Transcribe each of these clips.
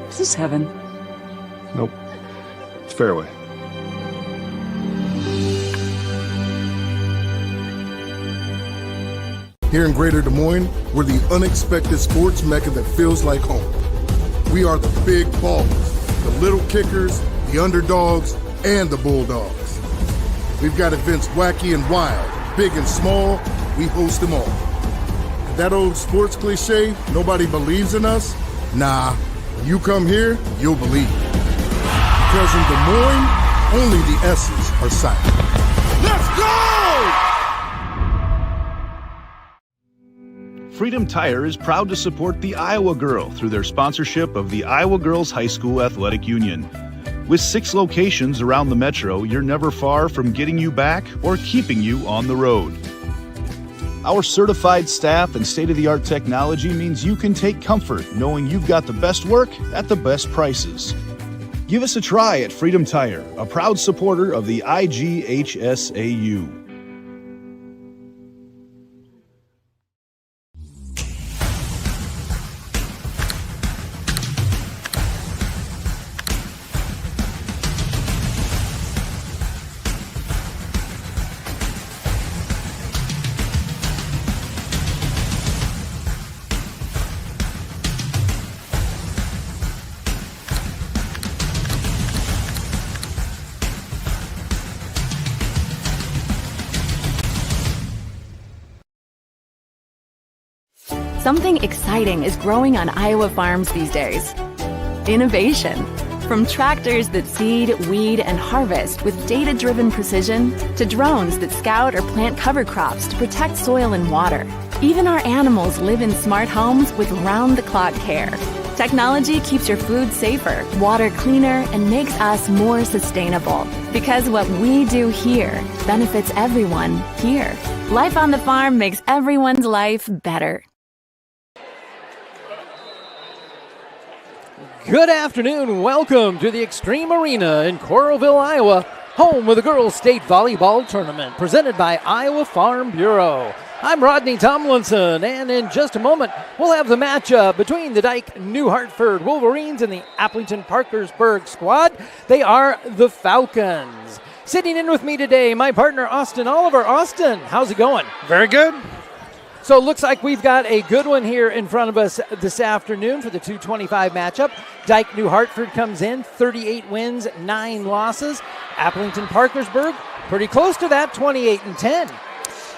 Is this heaven? Nope. It's fairway. Here in Greater Des Moines, we're the unexpected sports mecca that feels like home. We are the big ballers, the little kickers, the underdogs, and the bulldogs. We've got events wacky and wild, big and small, we host them all. That old sports cliche, nobody believes in us? Nah, when you come here, you'll believe. Because in Des Moines, only the S's are silent. Let's go! Freedom Tire is proud to support the Iowa Girl through their sponsorship of the Iowa Girls High School Athletic Union. With 6 locations around the metro, you're never far from getting you back or keeping you on the road. Our certified staff and state-of-the-art technology means you can take comfort knowing you've got the best work at the best prices. Give us a try at Freedom Tire, a proud supporter of the IGHSAU. Something exciting is growing on Iowa farms these days. Innovation. From tractors that seed, weed, and harvest with data-driven precision to drones that scout or plant cover crops to protect soil and water. Even our animals live in smart homes with round-the-clock care. Technology keeps your food safer, water cleaner, and makes us more sustainable. Because what we do here benefits everyone here. Life on the farm makes everyone's life better. Good afternoon. Welcome to the Extreme Arena in Coralville, Iowa, home of the Girls State Volleyball Tournament presented by Iowa Farm Bureau. I'm Rodney Tomlinson, and in just a moment, we'll have the matchup between the Dike-New Hartford Wolverines and the Aplington-Parkersburg squad. They are the Falcons. Sitting in with me today, my partner, Austin Oliver. Austin, how's it going? Very good. So it looks like we've got a good one here in front of us this afternoon for the 225 matchup. Dike-New Hartford comes in, 38 wins, 9 losses. Aplington-Parkersburg, pretty close to that, 28-10.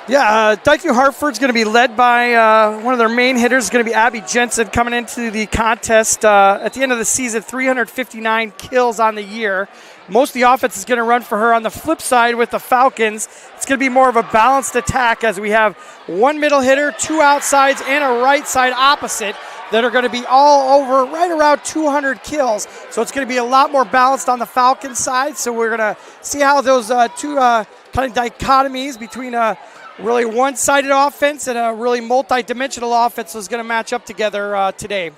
Yeah, Dike-New Hartford's going to be led by one of their main hitters, is going to be Abby Jensen, coming into the contest at the end of the season, 359 kills on the year. Most of the offense is going to run for her. On the flip side with the Falcons, it's going to be more of a balanced attack as we have one middle hitter, 2 outsides, and a right side opposite that are going to be all over right around 200 kills. So it's going to be a lot more balanced on the Falcons side. So we're going to see how those two kind of dichotomies between a really one-sided offense and a really multi-dimensional offense is going to match up together today.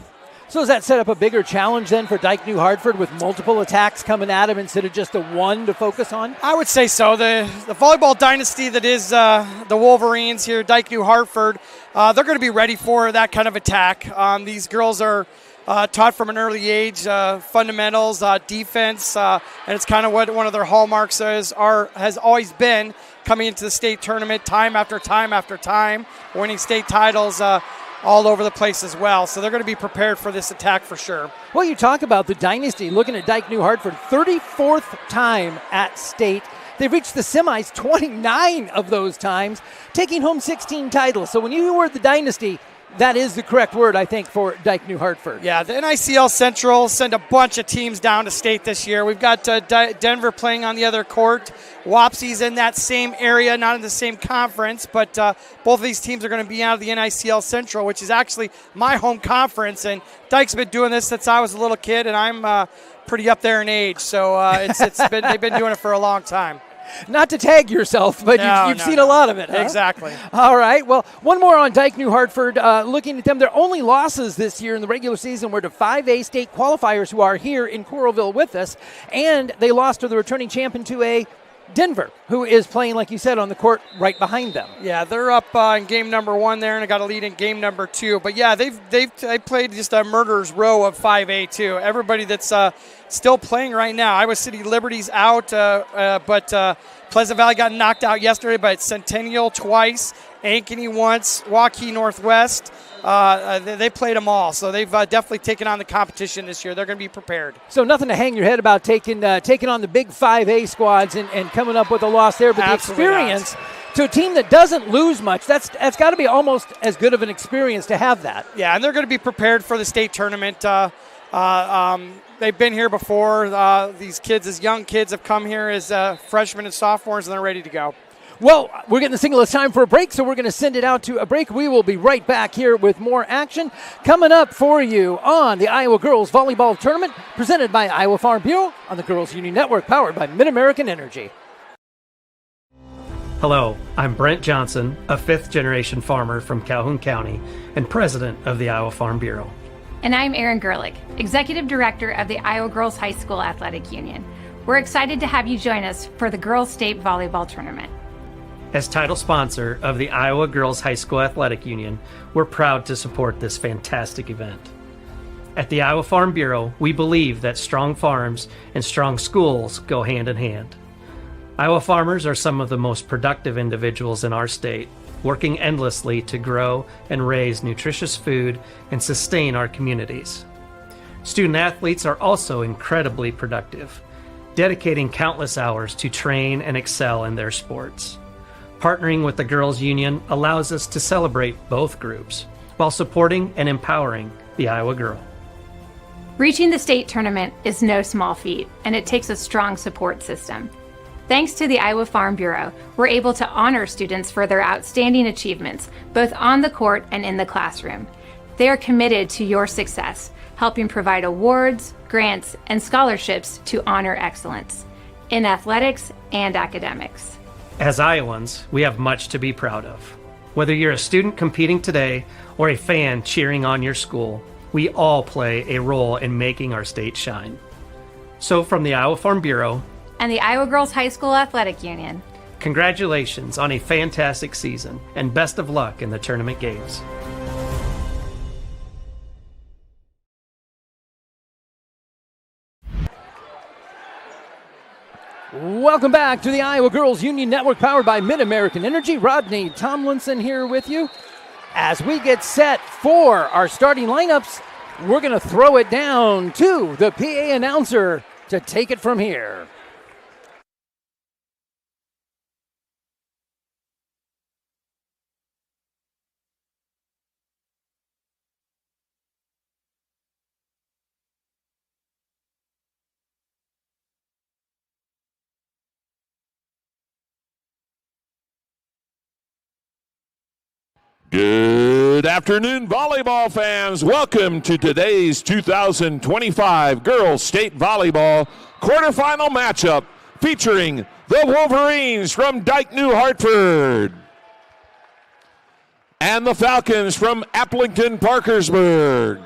So does that set up a bigger challenge then for Dike-New Hartford with multiple attacks coming at him instead of just the one to focus on? I would say so. The volleyball dynasty that is the Wolverines here, Dike-New Hartford, they're going to be ready for that kind of attack. These girls are taught from an early age, fundamentals, defense, and it's kind of what one of their hallmarks has always been coming into the state tournament time after time after time, winning state titles all over the place as well. So they're going to be prepared for this attack for sure. Well, you talk about the dynasty, looking at Dike-New Hartford, 34th time at state. They've reached the semis 29 of those times, taking home 16 titles. So when you hear the word the dynasty, that is the correct word, I think, for Dike-New Hartford. Yeah, the NICL Central sent a bunch of teams down to state this year. We've got Denver playing on the other court. Wapsi's in that same area, not in the same conference, but both of these teams are going to be out of the NICL Central, which is actually my home conference. And Dike's been doing this since I was a little kid, and I'm pretty up there in age. So they've been doing it for a long time. Not to tag yourself, but you've seen a lot of it. Huh? Exactly. All right. Well, one more on Dike-New Hartford. Looking at them, their only losses this year in the regular season were to 5A state qualifiers who are here in Coralville with us, and they lost to the returning champ in 2A, Denver, who is playing, like you said, on the court right behind them. Yeah, they're up in game number 1 there, and I got a lead in game number 2. But yeah, they played just a murderer's row of 5A too. Everybody that's still playing right now. Iowa City Liberty's out, but Pleasant Valley got knocked out yesterday by Centennial twice, Ankeny once, Waukee Northwest. They played them all, so they've definitely taken on the competition this year. They're going to be prepared. So nothing to hang your head about taking on the big 5A squads and coming up with a loss there. But Absolutely the experience to a team that doesn't lose much, that's got to be almost as good of an experience to have that. Yeah, and they're going to be prepared for the state tournament. They've been here before. These kids, as young kids, have come here as freshmen and sophomores, and they're ready to go. Well, we're getting the signal. It's time for a break, so we're going to send it out to a break. We will be right back here with more action coming up for you on the Iowa Girls Volleyball Tournament, presented by Iowa Farm Bureau on the Girls Union Network, powered by Mid-American Energy. Hello, I'm Brent Johnson, a fifth-generation farmer from Calhoun County and president of the Iowa Farm Bureau. And I'm Erin Gerlich, executive director of the Iowa Girls High School Athletic Union. We're excited to have you join us for the Girls State Volleyball Tournament. As title sponsor of the Iowa Girls High School Athletic Union, we're proud to support this fantastic event. At the Iowa Farm Bureau, we believe that strong farms and strong schools go hand in hand. Iowa farmers are some of the most productive individuals in our state, working endlessly to grow and raise nutritious food and sustain our communities. Student athletes are also incredibly productive, dedicating countless hours to train and excel in their sports. Partnering with the Girls Union allows us to celebrate both groups while supporting and empowering the Iowa girl. Reaching the state tournament is no small feat, and it takes a strong support system. Thanks to the Iowa Farm Bureau, we're able to honor students for their outstanding achievements, both on the court and in the classroom. They are committed to your success, helping provide awards, grants, and scholarships to honor excellence in athletics and academics. As Iowans, we have much to be proud of. Whether you're a student competing today or a fan cheering on your school, we all play a role in making our state shine. So from the Iowa Farm Bureau and the Iowa Girls High School Athletic Union, congratulations on a fantastic season and best of luck in the tournament games. Welcome back to the Iowa Girls Union Network, powered by Mid-American Energy. Rodney Tomlinson here with you. As we get set for our starting lineups, we're going to throw it down to the PA announcer to take it from here. Good afternoon, volleyball fans. Welcome to today's 2025 Girls State Volleyball quarterfinal matchup featuring the Wolverines from Dike-New, Hartford, and the Falcons from Aplington-Parkersburg.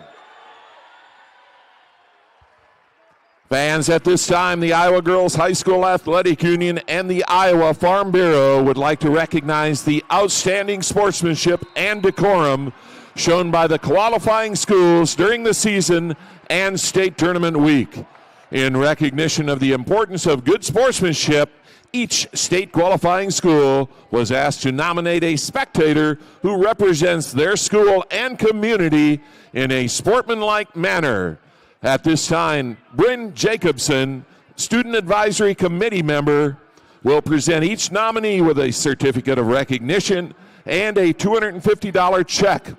Fans, at this time, the Iowa Girls High School Athletic Union and the Iowa Farm Bureau would like to recognize the outstanding sportsmanship and decorum shown by the qualifying schools during the season and state tournament week. In recognition of the importance of good sportsmanship, each state qualifying school was asked to nominate a spectator who represents their school and community in a sportsmanlike manner. At this time, Bryn Jacobson, Student Advisory Committee member, will present each nominee with a certificate of recognition and a $250 check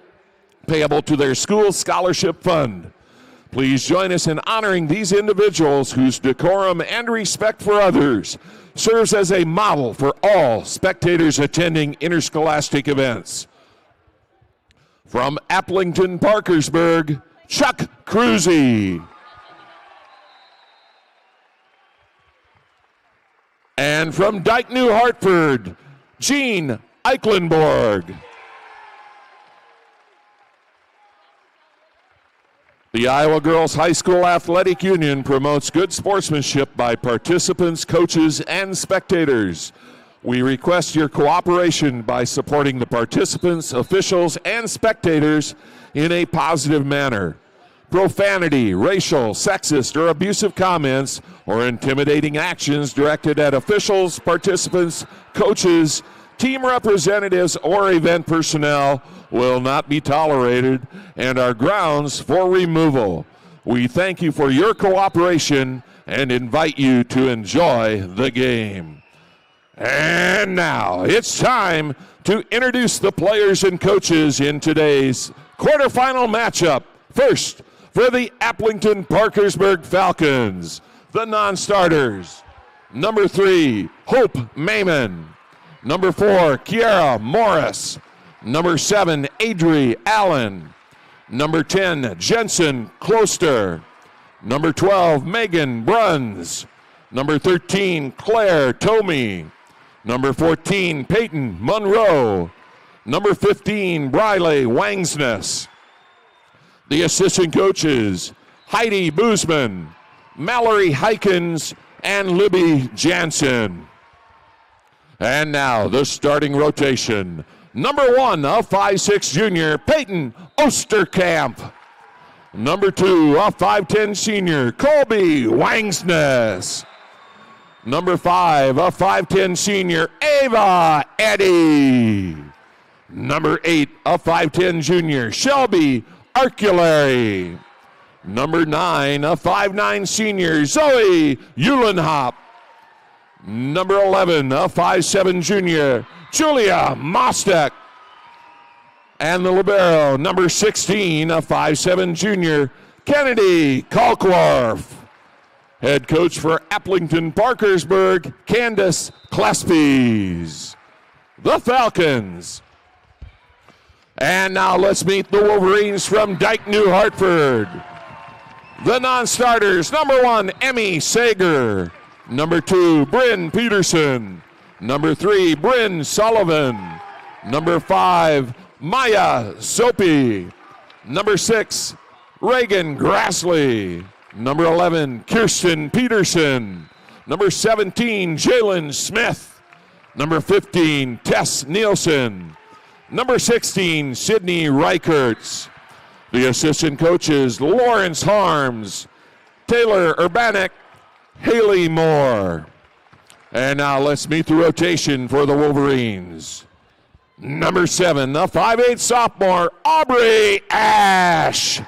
payable to their school scholarship fund. Please join us in honoring these individuals whose decorum and respect for others serves as a model for all spectators attending interscholastic events. From Aplington-Parkersburg, Chuck Cruzy. And from Dike-New, Hartford, Gene Eichenborg. The Iowa Girls High School Athletic Union promotes good sportsmanship by participants, coaches, and spectators. We request your cooperation by supporting the participants, officials, and spectators in a positive manner. Profanity, racial, sexist, or abusive comments or intimidating actions directed at officials, participants, coaches, team representatives, or event personnel will not be tolerated and are grounds for removal. We thank you for your cooperation and invite you to enjoy the game. And now it's time to introduce the players and coaches in today's quarterfinal matchup. First, for the Aplington-Parkersburg Falcons, the non-starters. Number 3, Hope Maiman. Number 4, Kiara Morris. Number 7, Adri Allen. Number 10, Jensen Kloster. Number 12, Megan Bruns. Number 13, Claire Tomey. Number 14, Peyton Monroe. Number 15, Briley Wangsness. The assistant coaches, Heidi Boozman, Mallory Hykins, and Libby Jansen. And now the starting rotation. Number 1, a 5'6" junior, Peyton Osterkamp. Number 2, a 5'10" senior, Colby Wangsness. Number 5, a 5'10" senior, Ava Eddy. Number 8, a 5'10" junior, Shelby Arculary. Number 9, a 5'9" senior, Zoe Eulenhop. Number 11, a 5'7" junior, Julia Mostek. And the libero, number 16, a 5'7" junior, Kennedy Kalkworth. Head coach for Aplington-Parkersburg, Candace Klespies. The Falcons. And now let's meet the Wolverines from Dike-New, Hartford. The non-starters, number 1, Emmy Sager. Number 2, Bryn Peterson. Number 3, Bryn Sullivan. Number 5, Maya Soapy. Number 6, Reagan Grassley. Number 11, Kirsten Peterson. Number 17, Jalen Smith. Number 15, Tess Nielsen. Number 16, Sydney Reichertz. The assistant coaches, Lawrence Harms, Taylor Urbanek, Haley Moore. And now let's meet the rotation for the Wolverines. Number 7, the 5'8" sophomore, Aubrey Ash.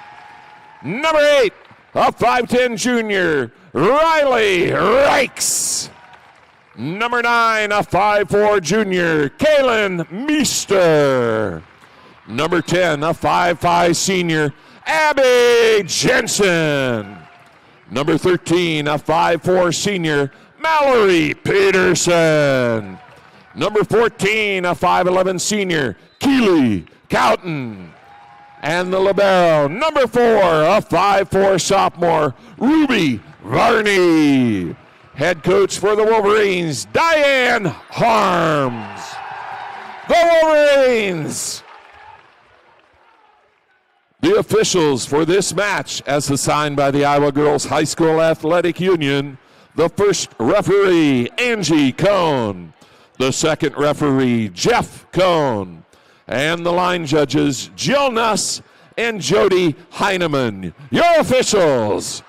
Number 8, a 5'10" junior, Riley Reichs. Number 9, a 5'4" junior, Kaylin Meester. Number 10, a 5'5" senior, Abby Jensen. Number 13, a 5'4" senior, Mallory Peterson. Number 14, a 5'11" senior, Keely Cowton. And the libero, number 4, a 5'4" sophomore, Ruby Varney. Head coach for the Wolverines, Diane Harms. The Wolverines. The officials for this match, as assigned by the Iowa Girls High School Athletic Union, the first referee, Angie Cohn. The second referee, Jeff Cohn. And the line judges, Jill Nuss and Jody Heineman. Your officials.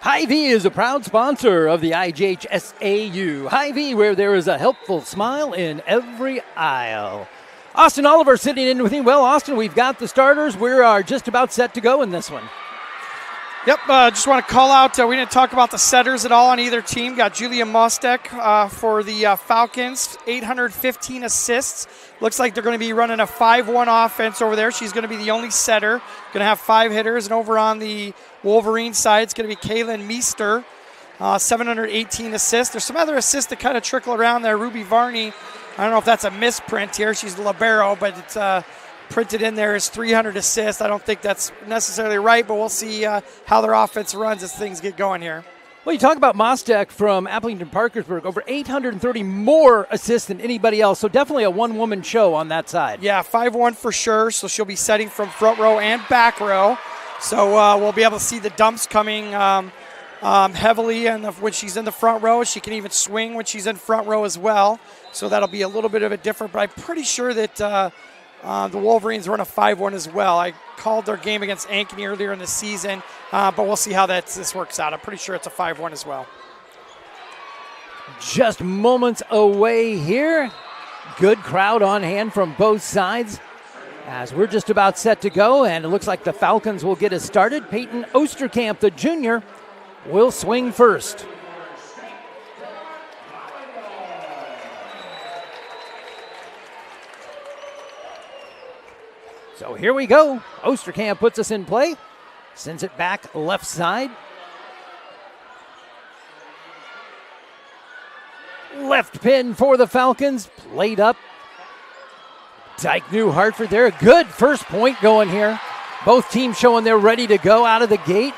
Hy-Vee is a proud sponsor of the IGHSAU. Hy-Vee, where there is a helpful smile in every aisle. Austin Oliver sitting in with me. Well, Austin, we've got the starters. We are just about set to go in this one. Yep, just want to call out, we didn't talk about the setters at all on either team. Got Julia Mostek for the Falcons, 815 assists. Looks like they're going to be running a 5-1 offense over there. She's going to be the only setter. Going to have 5 hitters. And over on the Wolverine side, it's going to be Kaylin Meester, 718 assists. There's some other assists that kind of trickle around there. Ruby Varney, I don't know if that's a misprint here. She's the libero, but it's printed in there as 300 assists. I don't think that's necessarily right, but we'll see how their offense runs as things get going here. Well, you talk about Mostek from Aplington-Parkersburg, over 830 more assists than anybody else, so definitely a one-woman show on that side. Yeah, 5-1 for sure, so she'll be setting from front row and back row. So we'll be able to see the dumps coming heavily when she's in the front row. She can even swing when she's in front row as well, so that'll be a little bit of a different, but I'm pretty sure that the Wolverines run a 5-1 as well. I called their game against Ankeny earlier in the season, but we'll see how this works out. I'm pretty sure it's a 5-1 as well. Just moments away here. Good crowd on hand from both sides as we're just about set to go, and it looks like the Falcons will get us started. Peyton Osterkamp, the junior, will swing first. So here we go. Osterkamp puts us in play. Sends it back left side. Left pin for the Falcons. Played up. Dike-New Hartford there. Good first point going here. Both teams showing they're ready to go out of the gate.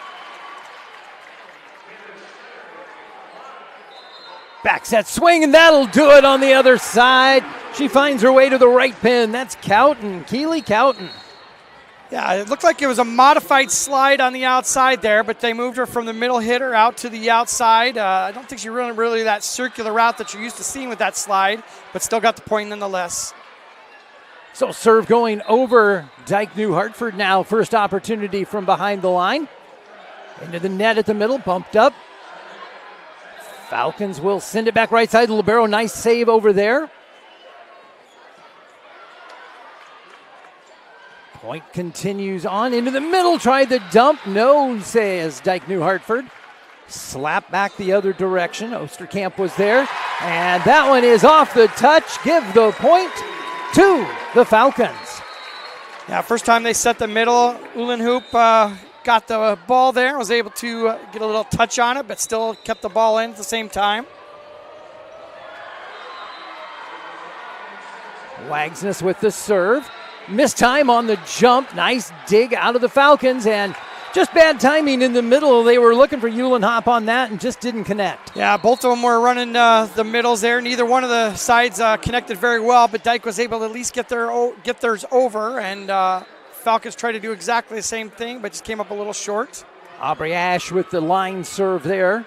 Back set swing, and that'll do it on the other side. She finds her way to the right pin. That's Cowton, Keely Cowton. Yeah, it looked like it was a modified slide on the outside there, but they moved her from the middle hitter out to the outside. I don't think she really that circular route that you're used to seeing with that slide, but still got the point nonetheless. So serve going over Dike-New Hartford now. First opportunity from behind the line. Into the net at the middle, bumped up. Falcons will send it back right side. Libero, nice save over there. Point continues on into the middle. Tried the dump. No, says Dike-New Hartford. Slap back the other direction. Osterkamp was there. And that one is off the touch. Give the point to the Falcons. Yeah, first time they set the middle. Uhlenhoop got the ball there. Was able to get a little touch on it, but still kept the ball in at the same time. Wagsness with the serve. Missed time on the jump. Nice dig out of the Falcons, and just bad timing in the middle. They were looking for Uhlenhoop on that and just didn't connect. Yeah, both of them were running the middles there. Neither one of the sides connected very well, but Dike was able to at least get theirs over, and Falcons tried to do exactly the same thing, but just came up a little short. Aubrey Ash with the line serve there.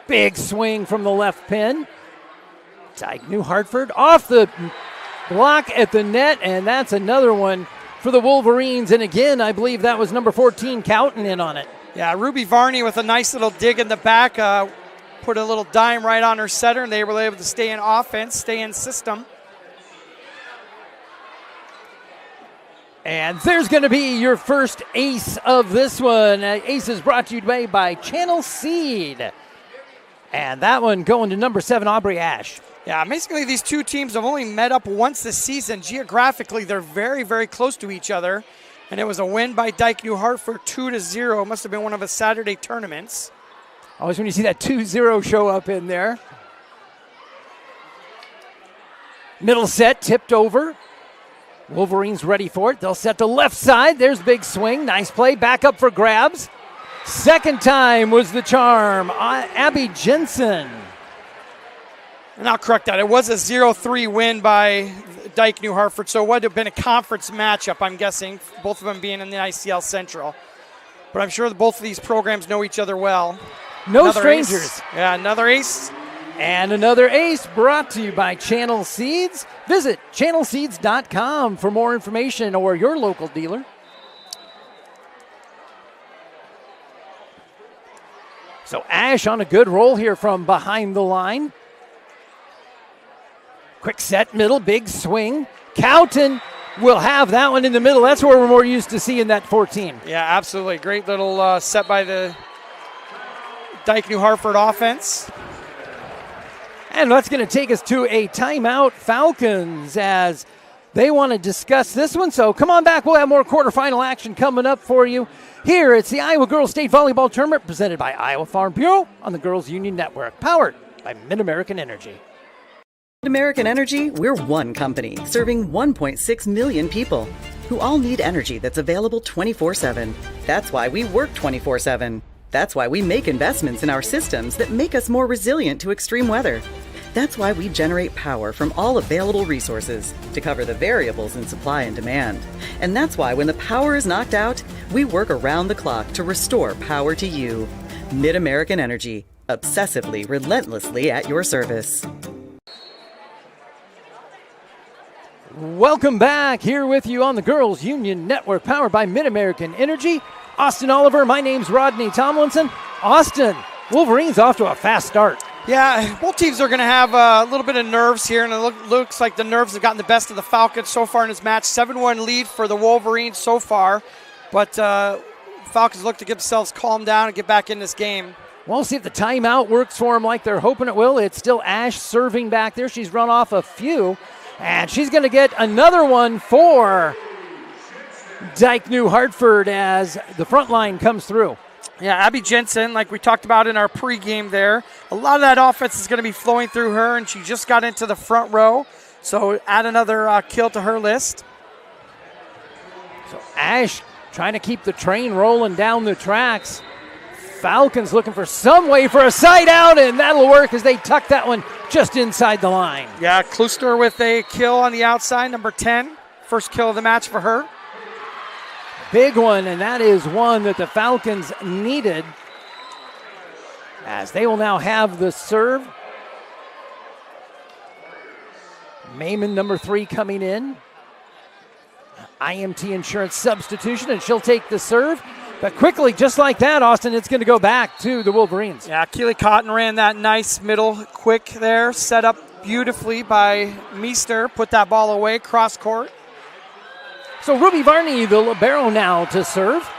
Big swing from the left pin. Dike-New Hartford off the block at the net, and that's another one for the Wolverines. And again, I believe that was number 14, Cowton, in on it. Yeah, Ruby Varney with a nice little dig in the back. Put a little dime right on her setter, and they were able to stay in offense, stay in system. And there's going to be your first ace of this one. Ace is brought to you today by Channel Seed. And that one going to number 7, Aubrey Ash. Yeah, basically these two teams have only met up once this season. Geographically, they're very, very close to each other. And it was a win by Dike-New Hartford, 2-0. It must have been one of the Saturday tournaments. Always when you see that 2-0 show up in there. Middle set, tipped over. Wolverines ready for it. They'll set to left side. There's big swing. Nice play. Back up for grabs. Second time was the charm. Abby Jensen. And I'll correct that. It was a 0-3 win by Dike-New Hartford, so it would have been a conference matchup, I'm guessing, both of them being in the ICL Central. But I'm sure that both of these programs know each other well. No Another strangers. Ace. Yeah, another ace. And another ace brought to you by Channel Seeds. Visit channelseeds.com for more information or your local dealer. So Ash on a good roll here from behind the line. Quick set, middle, big swing. Cowton will have that one in the middle. That's where we're more used to seeing that 14. Yeah, absolutely. Great little set by the Dike-New Hartford offense. And that's going to take us to a timeout. Falcons as they want to discuss this one. So come on back. We'll have more quarterfinal action coming up for you. Here, it's the Iowa Girls State Volleyball Tournament presented by Iowa Farm Bureau on the Girls Union Network, powered by Mid-American Energy. At American Energy, we're one company serving 1.6 million people who all need energy that's available 24/7. That's why we work 24/7. That's why we make investments in our systems that make us more resilient to extreme weather. That's why we generate power from all available resources to cover the variables in supply and demand. And that's why when the power is knocked out, we work around the clock to restore power to you. Mid-American Energy, obsessively, relentlessly at your service. Welcome back, here with you on the Girls Union Network, powered by Mid-American Energy. Austin Oliver, my name's Rodney Tomlinson. Austin, Wolverines off to a fast start. Yeah, both teams are going to have a little bit of nerves here, and it looks like the nerves have gotten the best of the Falcons so far in this match. 7-1 lead for the Wolverines so far, but Falcons look to get themselves calmed down and get back in this game. We'll see if the timeout works for them like they're hoping it will. It's still Ash serving back there. She's run off a few, and she's going to get another one for Dike-New Hartford as the front line comes through. Yeah, Abby Jensen, like we talked about in our pregame there, a lot of that offense is going to be flowing through her, and she just got into the front row, so add another kill to her list. So Ash trying to keep the train rolling down the tracks. Falcons looking for some way for a side out, and that'll work as they tuck that one just inside the line. Yeah, Kluster with a kill on the outside, number 10. First kill of the match for her. Big one, and that is one that the Falcons needed, as they will now have the serve. Mayman, number 3, coming in. IMT Insurance substitution, and she'll take the serve. But quickly, just like that, Austin, it's going to go back to the Wolverines. Yeah, Keely Cotton ran that nice middle quick there, set up beautifully by Meester. Put that ball away, cross court. So Ruby Varney, the libero now to serve.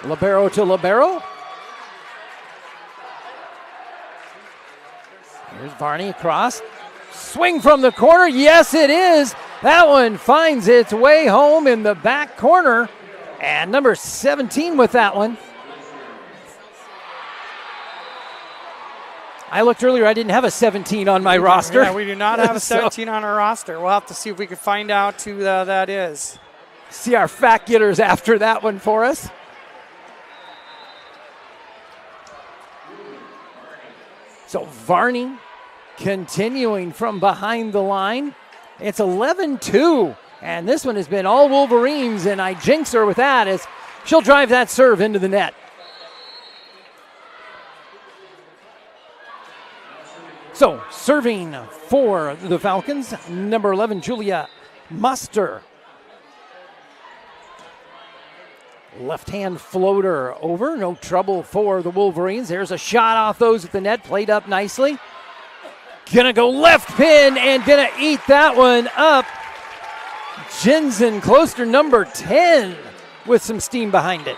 Libero to libero. Here's Varney across. Swing from the corner. Yes, it is. That one finds its way home in the back corner. And number 17 with that one. I looked earlier, I didn't have a 17 on my roster. Yeah, we do not have a 17 on our roster. We'll have to see if we can find out who that is. See our fact getters after that one for us. So Varney continuing from behind the line. It's 11-2, and this one has been all Wolverines, and I jinx her with that as she'll drive that serve into the net. So, serving for the Falcons, number 11, Julia Muster. Left-hand floater over, no trouble for the Wolverines. There's a shot off those at the net, played up nicely. Gonna go left pin and gonna eat that one up. Jensen Closter, number 10, with some steam behind it.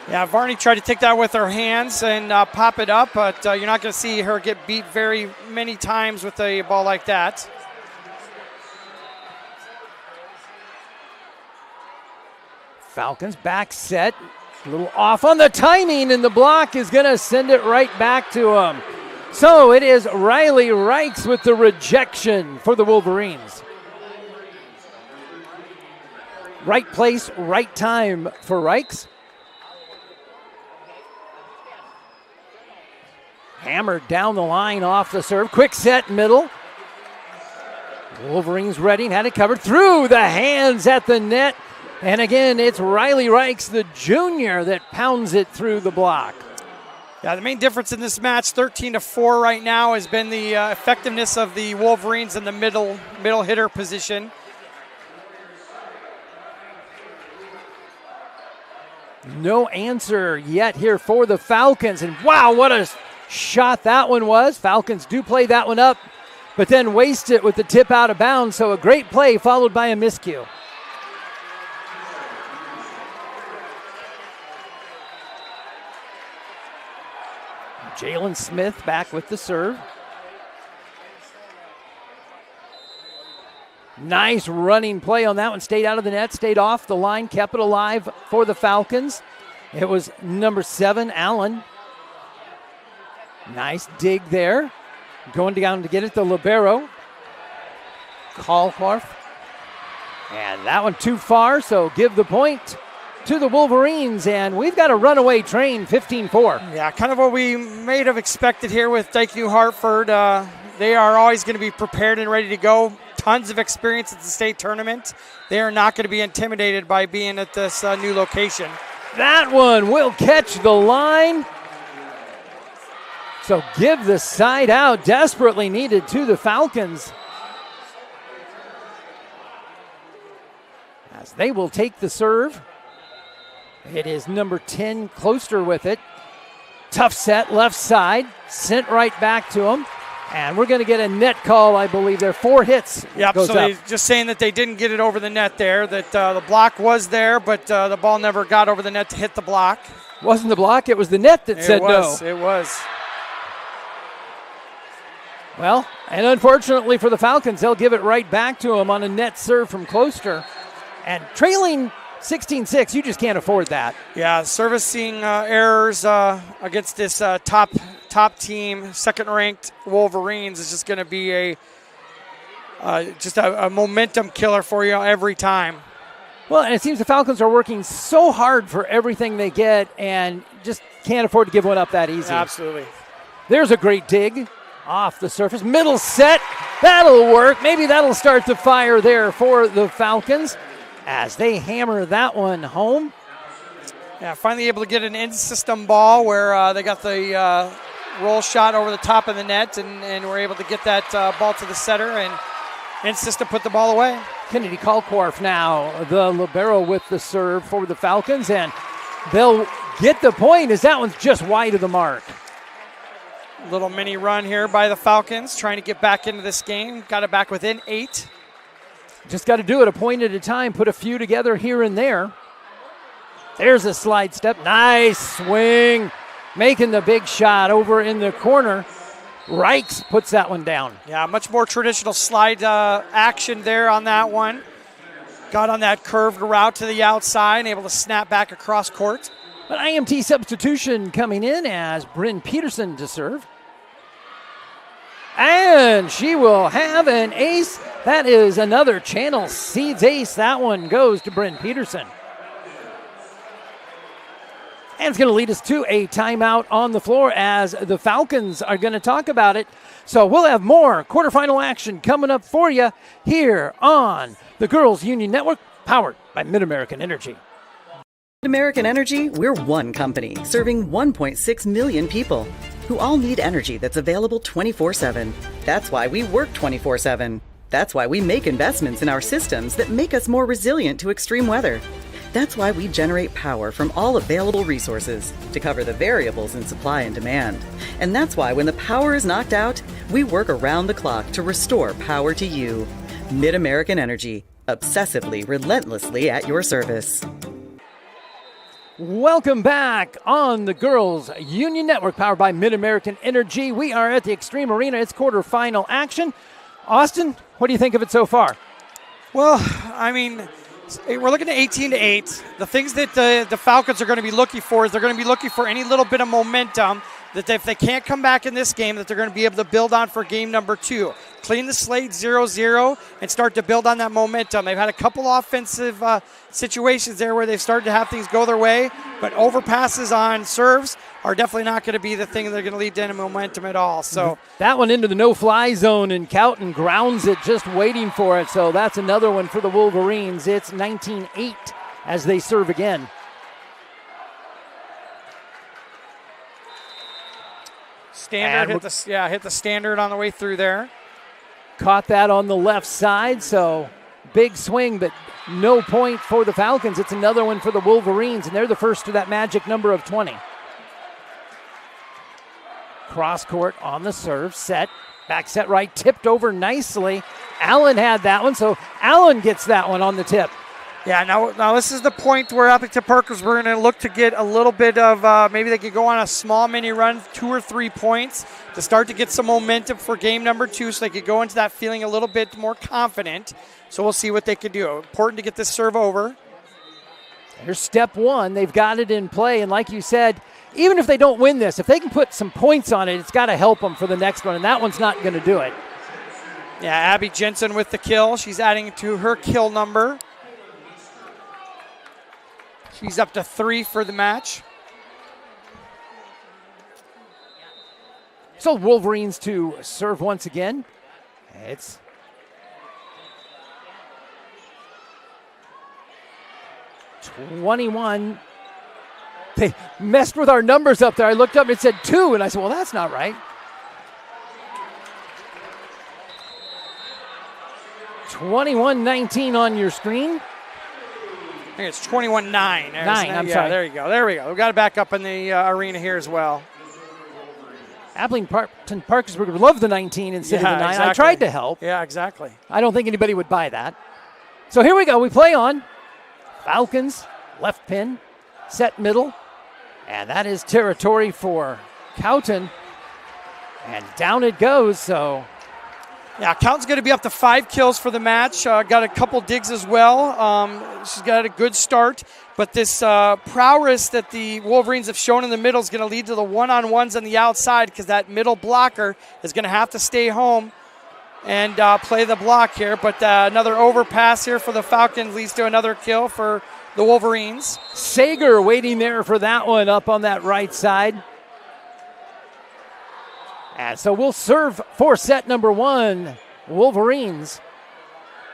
Yeah, Varney tried to take that with her hands and pop it up, but you're not going to see her get beat very many times with a ball like that. Falcons back set, a little off on the timing, and the block is going to send it right back to them. So it is Riley Reichs with the rejection for the Wolverines. Right place, right time for Reichs. Hammered down the line off the serve. Quick set middle. Wolverines ready and had it covered through the hands at the net. And again, it's Riley Reichs, the junior, that pounds it through the block. Yeah, the main difference in this match, 13-4 right now, has been the effectiveness of the Wolverines in the middle hitter position. No answer yet here for the Falcons. And wow, what a shot that one was. Falcons do play that one up, but then waste it with the tip out of bounds. So a great play followed by a miscue. Jalen Smith back with the serve. Nice running play on that one. Stayed out of the net, stayed off the line, kept it alive for the Falcons. It was number 7, Allen. Nice dig there. Going down to get it, the libero. Kalkwarf. And that one too far, so give the point to the Wolverines, and we've got a runaway train, 15-4. Yeah, kind of what we may have expected here with Dike-New Hartford. They are always going to be prepared and ready to go. Tons of experience at the state tournament. They are not going to be intimidated by being at this new location. That one will catch the line. So give the side out, desperately needed to the Falcons. As they will take the serve. It is number 10, Closter with it. Tough set, left side, sent right back to him. And we're going to get a net call, I believe. There 4 hits. Yep, so they just saying that they didn't get it over the net there, that the block was there, but the ball never got over the net to hit the block. Wasn't the block, it was the net that said no. It was. Well, and unfortunately for the Falcons, they'll give it right back to him on a net serve from Closter. And trailing 16-6, you just can't afford that. Yeah, servicing errors against this top team, second-ranked Wolverines is just going to be a momentum killer for you every time. Well, and it seems the Falcons are working so hard for everything they get and just can't afford to give one up that easy. Absolutely. There's a great dig off the surface. Middle set, that'll work. Maybe that'll start the fire there for the Falcons as they hammer that one home. Yeah, finally able to get an in-system ball where they got the roll shot over the top of the net and were able to get that ball to the setter and in-system put the ball away. Kennedy Kalkorf now, the libero with the serve for the Falcons, and they'll get the point as that one's just wide of the mark. Little mini run here by the Falcons, trying to get back into this game. Got it back within 8. Just got to do it a point at a time, put a few together here and there. There's a slide step. Nice swing. Making the big shot over in the corner. Reichs puts that one down. Yeah, much more traditional slide action there on that one. Got on that curved route to the outside and able to snap back across court. An IMT substitution coming in as Bryn Peterson to serve. And she will have an ace. That is another Channel Seeds ace. That one goes to Bryn Peterson. And it's going to lead us to a timeout on the floor as the Falcons are going to talk about it. So we'll have more quarterfinal action coming up for you here on the Girls Union Network, powered by Mid-American Energy. Mid-American Energy, we're one company serving 1.6 million people who all need energy that's available 24/7. That's why we work 24/7. That's why we make investments in our systems that make us more resilient to extreme weather. That's why we generate power from all available resources to cover the variables in supply and demand. And that's why when the power is knocked out, we work around the clock to restore power to you. Mid-American Energy, obsessively, relentlessly at your service. Welcome back on the Girls Union Network, powered by Mid-American Energy. We are at the Extreme Arena. It's quarterfinal action. Austin, what do you think of it so far? Well, I mean, we're looking at 18-8. The things that the Falcons are going to be looking for is they're going to be looking for any little bit of momentum that if they can't come back in this game, that they're going to be able to build on for game number 2. Clean the slate 0-0 and start to build on that momentum. They've had a couple offensive situations there where they've started to have things go their way, but overpasses on serves are definitely not going to be the thing that are going to lead to any momentum at all. So that one into the no-fly zone, and Cowton grounds it, just waiting for it. So that's another one for the Wolverines. It's 19-8 as they serve again. Standard hit the standard on the way through there. Caught that on the left side, so big swing, but no point for the Falcons. It's another one for the Wolverines, and they're the first to that magic number of 20. Cross court on the serve, set, back set right, tipped over nicely. Allen had that one, so Allen gets that one on the tip. Yeah, now this is the point where Aplington-Parkersburg are going to look to get a little bit of, maybe they could go on a small mini run, 2 or 3 points, to start to get some momentum for game number 2 so they could go into that feeling a little bit more confident. So we'll see what they can do. Important to get this serve over. Here's step 1. They've got it in play, and like you said, even if they don't win this, if they can put some points on it, it's got to help them for the next one, and that one's not going to do it. Yeah, Abby Jensen with the kill. She's adding to her kill number. He's up to 3 for the match. So Wolverines to serve once again. It's $21. They messed with our numbers up there. I looked up and it said 2, and I said, well, that's not right. 21-19 on your screen. I think it's 21-9. 9, I'm yeah, sorry. There you go. There we go. We've got it back up in the arena here as well. Aplington-Parkersburg would love the 19 instead of the 9. Exactly. I tried to help. Yeah, exactly. I don't think anybody would buy that. So here we go. We play on. Falcons, left pin, set middle. And that is territory for Cowton. And down it goes, so... Yeah, Cowton's going to be up to 5 kills for the match. Got a couple digs as well. She's got a good start. But this prowess that the Wolverines have shown in the middle is going to lead to the one-on-ones on the outside, because that middle blocker is going to have to stay home and play the block here. But another overpass here for the Falcons leads to another kill for the Wolverines. Sager waiting there for that one up on that right side. And so we'll serve for set number 1, Wolverines.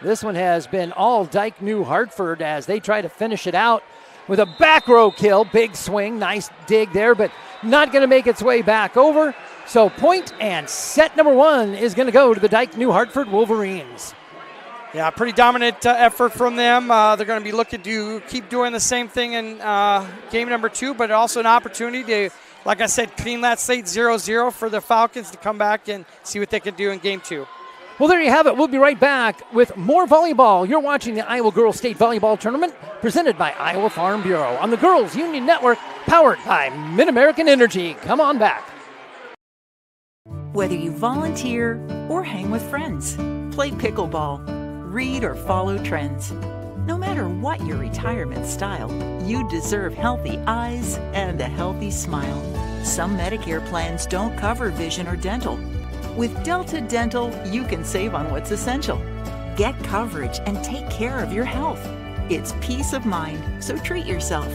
This one has been all Dike-New Hartford as they try to finish it out with a back row kill. Big swing, nice dig there, but not going to make its way back over. So point and set number 1 is going to go to the Dike-New Hartford Wolverines. Yeah, pretty dominant effort from them. They're going to be looking to keep doing the same thing in game number 2, but also an opportunity to, like I said, clean that slate 0-0 for the Falcons to come back and see what they can do in game 2. Well, there you have it. We'll be right back with more volleyball. You're watching the Iowa Girls State Volleyball Tournament presented by Iowa Farm Bureau on the Girls Union Network, powered by Mid-American Energy. Come on back. Whether you volunteer or hang with friends, play pickleball, read or follow trends. No matter what your retirement style, you deserve healthy eyes and a healthy smile. Some Medicare plans don't cover vision or dental. With Delta Dental, you can save on what's essential. Get coverage and take care of your health. It's peace of mind, so treat yourself.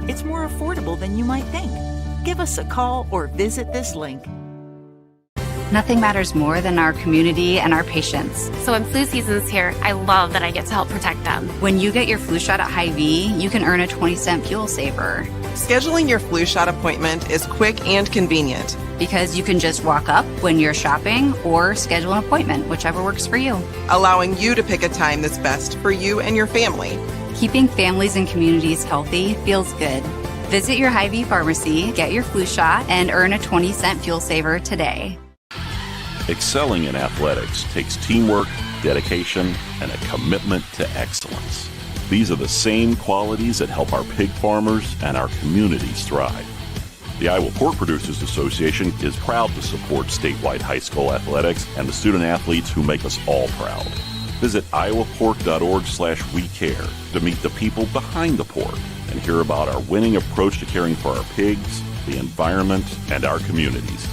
It's more affordable than you might think. Give us a call or visit this link. Nothing matters more than our community and our patients. So when flu season's here, I love that I get to help protect them. When you get your flu shot at Hy-Vee, you can earn a 20-cent fuel saver. Scheduling your flu shot appointment is quick and convenient. Because you can just walk up when you're shopping or schedule an appointment, whichever works for you. Allowing you to pick a time that's best for you and your family. Keeping families and communities healthy feels good. Visit your Hy-Vee pharmacy, get your flu shot, and earn a 20-cent fuel saver today. Excelling in athletics takes teamwork, dedication, and a commitment to excellence. These are the same qualities that help our pig farmers and our communities thrive. The Iowa Pork Producers Association is proud to support statewide high school athletics and the student athletes who make us all proud. Visit iowapork.org/WeCare to meet the people behind the pork and hear about our winning approach to caring for our pigs, the environment, and our communities.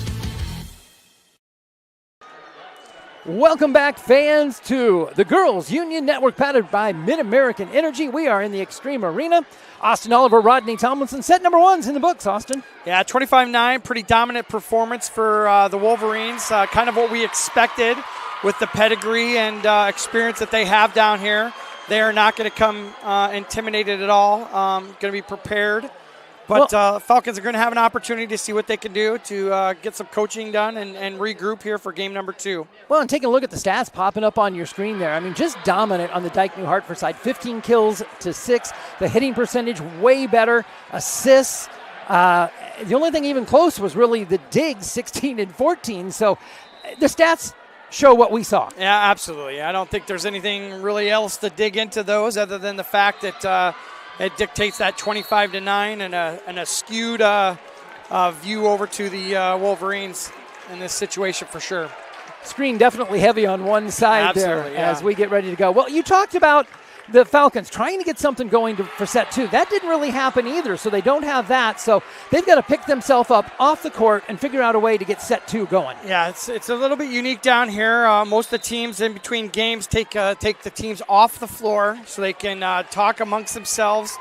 Welcome back, fans, to the Girls Union Network, powered by Mid-American Energy. We are in the Extreme Arena. Austin Oliver, Rodney Tomlinson, set number 1's in the books, Austin. Yeah, 25-9, pretty dominant performance for the Wolverines. Kind of what we expected with the pedigree and experience that they have down here. They are not going to come intimidated at all. Going to be prepared. But Falcons are going to have an opportunity to see what they can do to get some coaching done and regroup here for game number 2. Well, and taking a look at the stats popping up on your screen there. I mean, just dominant on the Dike-New Hartford side. 15 kills to 6. The hitting percentage way better. Assists. The only thing even close was really the digs, 16 and 14. So the stats show what we saw. Yeah, absolutely. I don't think there's anything really else to dig into those other than the fact that it dictates that 25-9 and a skewed view over to the Wolverines in this situation for sure. Screen definitely heavy on one side. Absolutely, there as we get ready to go. Well, you talked about the Falcons trying to get something going for set 2. That didn't really happen either, so they don't have that. So they've got to pick themselves up off the court and figure out a way to get set 2 going. Yeah, it's a little bit unique down here. Most of the teams in between games take the teams off the floor so they can talk amongst themselves,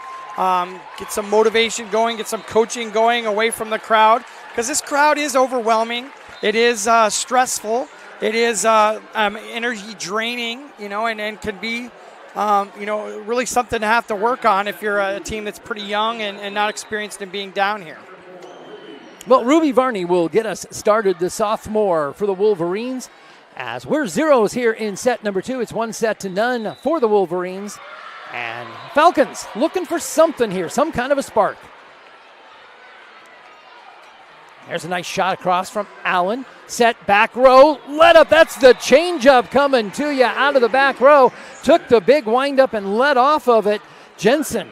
get some motivation going, get some coaching going away from the crowd, because this crowd is overwhelming. It is stressful. It is energy draining, and can be, really something to have to work on if you're a team that's pretty young and not experienced in being down here. Well, Ruby Varney will get us started, the sophomore for the Wolverines, as we're zeros here in set number 2. It's 1-0 for the Wolverines. And Falcons looking for something here, some kind of a spark. There's a nice shot across from Allen. Set back row, let up. That's the changeup coming to you out of the back row. Took the big windup and let off of it. Jensen.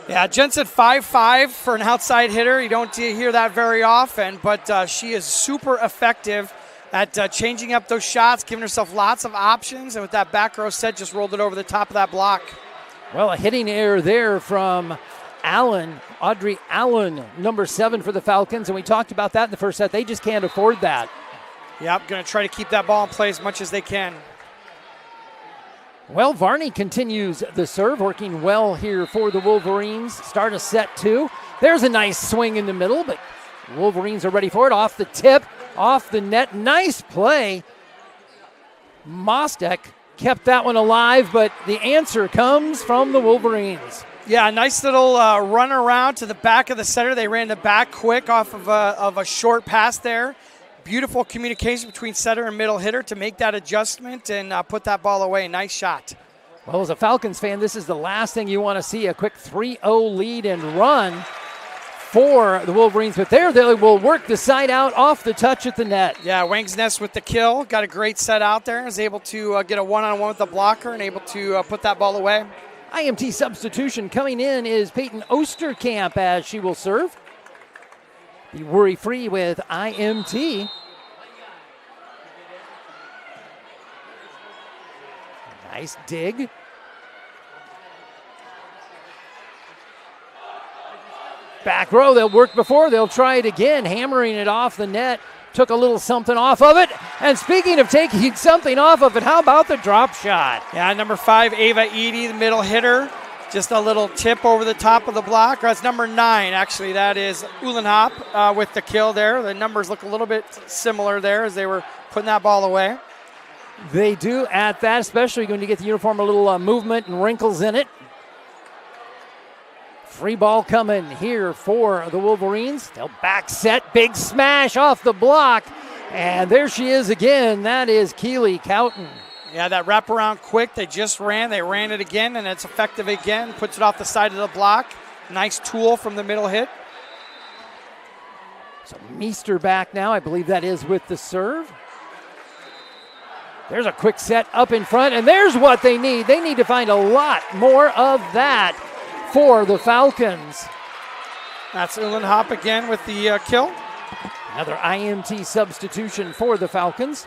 Yeah, Jensen 5'5" for an outside hitter. You don't hear that very often, but she is super effective at changing up those shots, giving herself lots of options, and with that back row set, just rolled it over the top of that block. Well, a hitting error there from Allen, Audrey Allen, number 7 for the Falcons, and we talked about that in the first set. They just can't afford that. Yep, going to try to keep that ball in play as much as they can. Well, Varney continues the serve, working well here for the Wolverines. Start of set 2. There's a nice swing in the middle, but Wolverines are ready for it. Off the tip, off the net. Nice play. Mostek kept that one alive, but the answer comes from the Wolverines. Yeah, nice little run around to the back of the center. They ran the back quick off of a short pass there. Beautiful communication between center and middle hitter to make that adjustment and put that ball away. Nice shot. Well, as a Falcons fan, this is the last thing you want to see, a quick 3-0 lead and run for the Wolverines. But there they will work the side out off the touch at the net. Yeah, Wangsness with the kill. Got a great set out there. Is able to get a one-on-one with the blocker and able to put that ball away. IMT substitution coming in is Peyton Osterkamp as she will serve. Be worry-free with IMT. Nice dig. Back row, they'll work before, they'll try it again, hammering it off the net. Took a little something off of it. And speaking of taking something off of it, how about the drop shot? Yeah, number 5, Ava Eady, the middle hitter. Just a little tip over the top of the block. That's number 9, actually. That is Uhlenhop with the kill there. The numbers look a little bit similar there as they were putting that ball away. They do at that, especially when you get the uniform, a little movement and wrinkles in it. Free ball coming here for the Wolverines. They'll back set, big smash off the block. And there she is again. That is Keely Cowton. Yeah, that wraparound quick. They just ran. They ran it again, and it's effective again. Puts it off the side of the block. Nice tool from the middle hit. So Meester back now. I believe that is with the serve. There's a quick set up in front, and there's what they need. They need to find a lot more of that for the Falcons. That's Uhlenhop again with the kill. Another IMT substitution for the Falcons.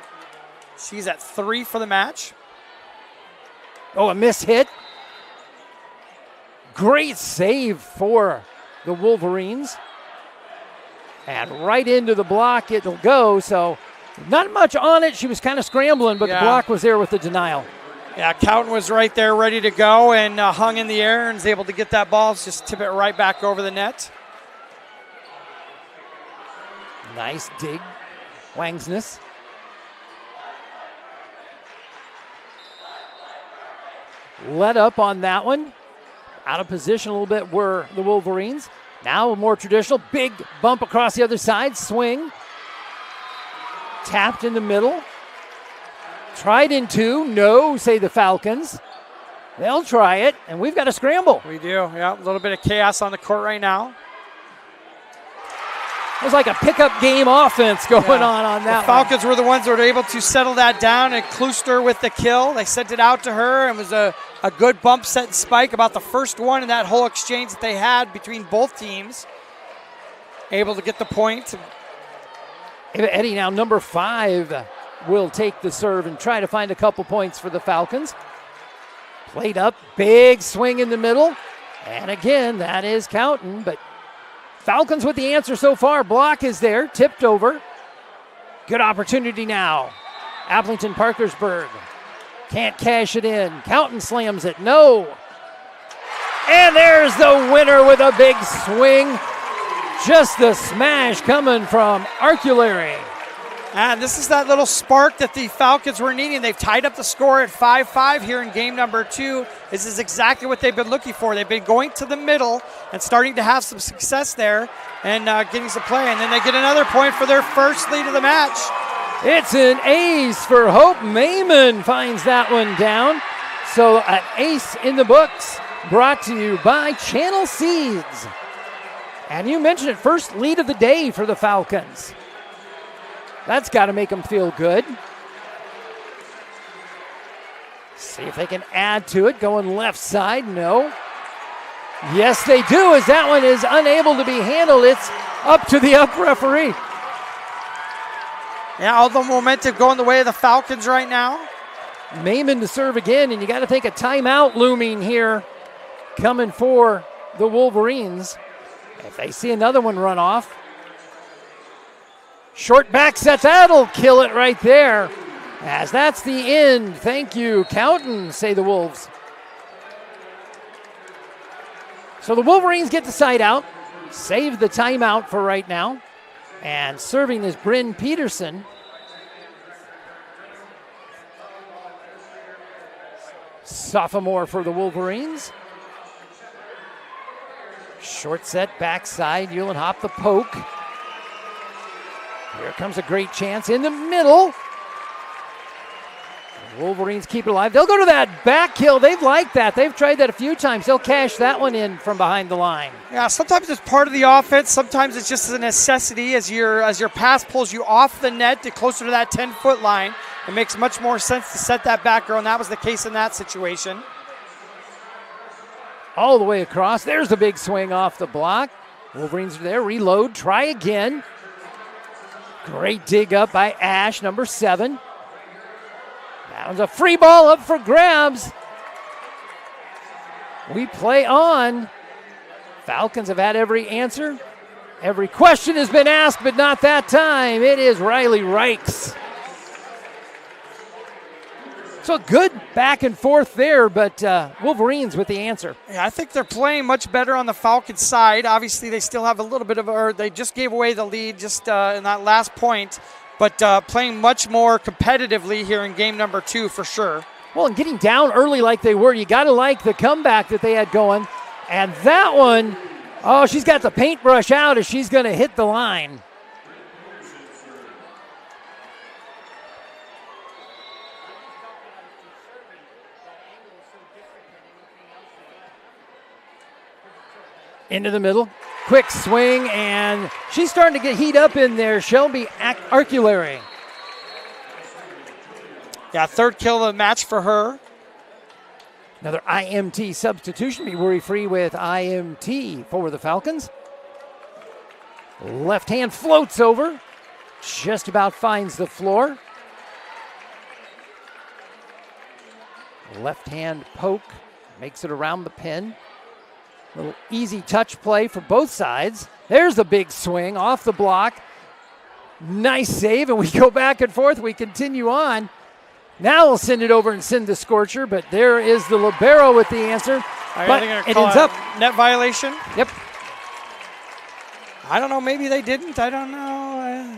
She's at 3 for the match. Oh, a miss hit. Great save for the Wolverines. And right into the block it'll go, so not much on it. She was kind of scrambling, but the block was there with the denial. Yeah, Cowton was right there ready to go and hung in the air and was able to get that ball, just tip it right back over the net. Nice dig. Wangsness. Let up on that one. Out of position a little bit were the Wolverines. Now a more traditional big bump across the other side. Swing. Tapped in the middle. Tried in 2. No, say the Falcons. They'll try it, and we've got a scramble. We do, yeah. A little bit of chaos on the court right now. It was like a pickup game offense going on that The Falcons were the ones that were able to settle that down, and Klooster with the kill. They sent it out to her, and it was a good bump set and spike, about the first one in that whole exchange that they had between both teams. Able to get the point. Eddie now, number 5, will take the serve and try to find a couple points for the Falcons. Played up, big swing in the middle. And again, that is Cowton, but Falcons with the answer so far. Block is there, tipped over. Good opportunity now. Aplington-Parkersburg can't cash it in. Cowton slams it, no. And there's the winner with a big swing. Just the smash coming from Arculari. And this is that little spark that the Falcons were needing. They've tied up the score at 5-5 here in game number 2. This is exactly what they've been looking for. They've been going to the middle and starting to have some success there and getting some play. And then they get another point for their first lead of the match. It's an ace for Hope. Mayman finds that one down. So an ace in the books, brought to you by Channel Seeds. And you mentioned it, first lead of the day for the Falcons. That's got to make them feel good. See if they can add to it. Going left side, no. Yes, they do, as that one is unable to be handled. It's up to the up referee. Yeah, all the momentum going the way of the Falcons right now. Mayman to serve again, and you got to think a timeout looming here coming for the Wolverines. If they see another one run off. Short back set, that'll kill it right there. As that's the end. Thank you, Cowton, say the Wolves. So the Wolverines get the side out, save the timeout for right now. And serving is Bryn Peterson. Sophomore for the Wolverines. Short set, backside, Uhlenhop the poke. Here comes a great chance in the middle. The Wolverines keep it alive. They'll go to that back kill. They've liked that. They've tried that a few times. They'll cash that one in from behind the line. Yeah, sometimes it's part of the offense. Sometimes it's just a necessity as your pass pulls you off the net to closer to that 10-foot line. It makes much more sense to set that back row, and that was the case in that situation. All the way across. There's the big swing off the block. Wolverines are there. Reload. Try again. Great dig up by Ash, number 7. That one's a free ball up for grabs. We play on. Falcons have had every answer. Every question has been asked, but not that time. It is Riley Reichs. So good back and forth there, but Wolverines with the answer. Yeah, I think they're playing much better on the Falcons side. Obviously, they still have a little bit of, or they just gave away the lead just in that last point, but playing much more competitively here in game number 2 for sure. Well, and getting down early like they were, you got to like the comeback that they had going. And that one, oh, she's got the paintbrush out as she's going to hit the line. Into the middle, quick swing, and she's starting to get heat up in there, Shelby Arculari. Yeah, third kill of the match for her. Another IMT substitution, be worry-free with IMT for the Falcons. Left hand floats over, just about finds the floor. Left hand poke, makes it around the pin. Little easy touch play for both sides. There's the big swing off the block. Nice save, and we go back and forth. We continue on. Now we'll send it over and send the scorcher, but there is the libero with the answer. But it ends up. Net violation? Yep. I don't know. Maybe they didn't. I don't know.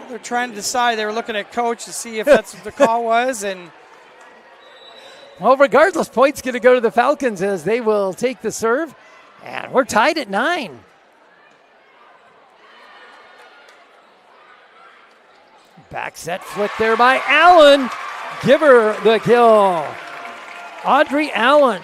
They're trying to decide. They were looking at coach to see if that's what the call was. And well, regardless, points going to go to the Falcons as they will take the serve. And we're tied at 9. Back set flick there by Allen. Give her the kill. Audrey Allen.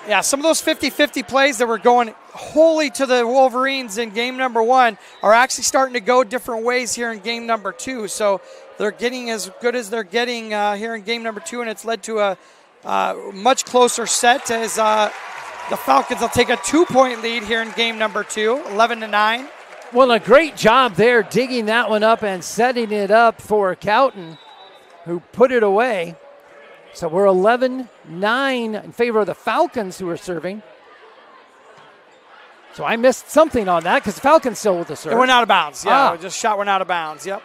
Yeah, some of those 50-50 plays that were going wholly to the Wolverines in game number 1 are actually starting to go different ways here in game number 2. So they're getting as good as they're getting here in game number 2, and it's led to a much closer set as the Falcons will take a 2-point lead here in game number 2, 11-9. Well, a great job there digging that one up and setting it up for Cowton, who put it away. So we're 11-9 in favor of the Falcons who are serving. So I missed something on that because the Falcons still with the serve. It went out of bounds. Yeah, just shot went out of bounds. Yep.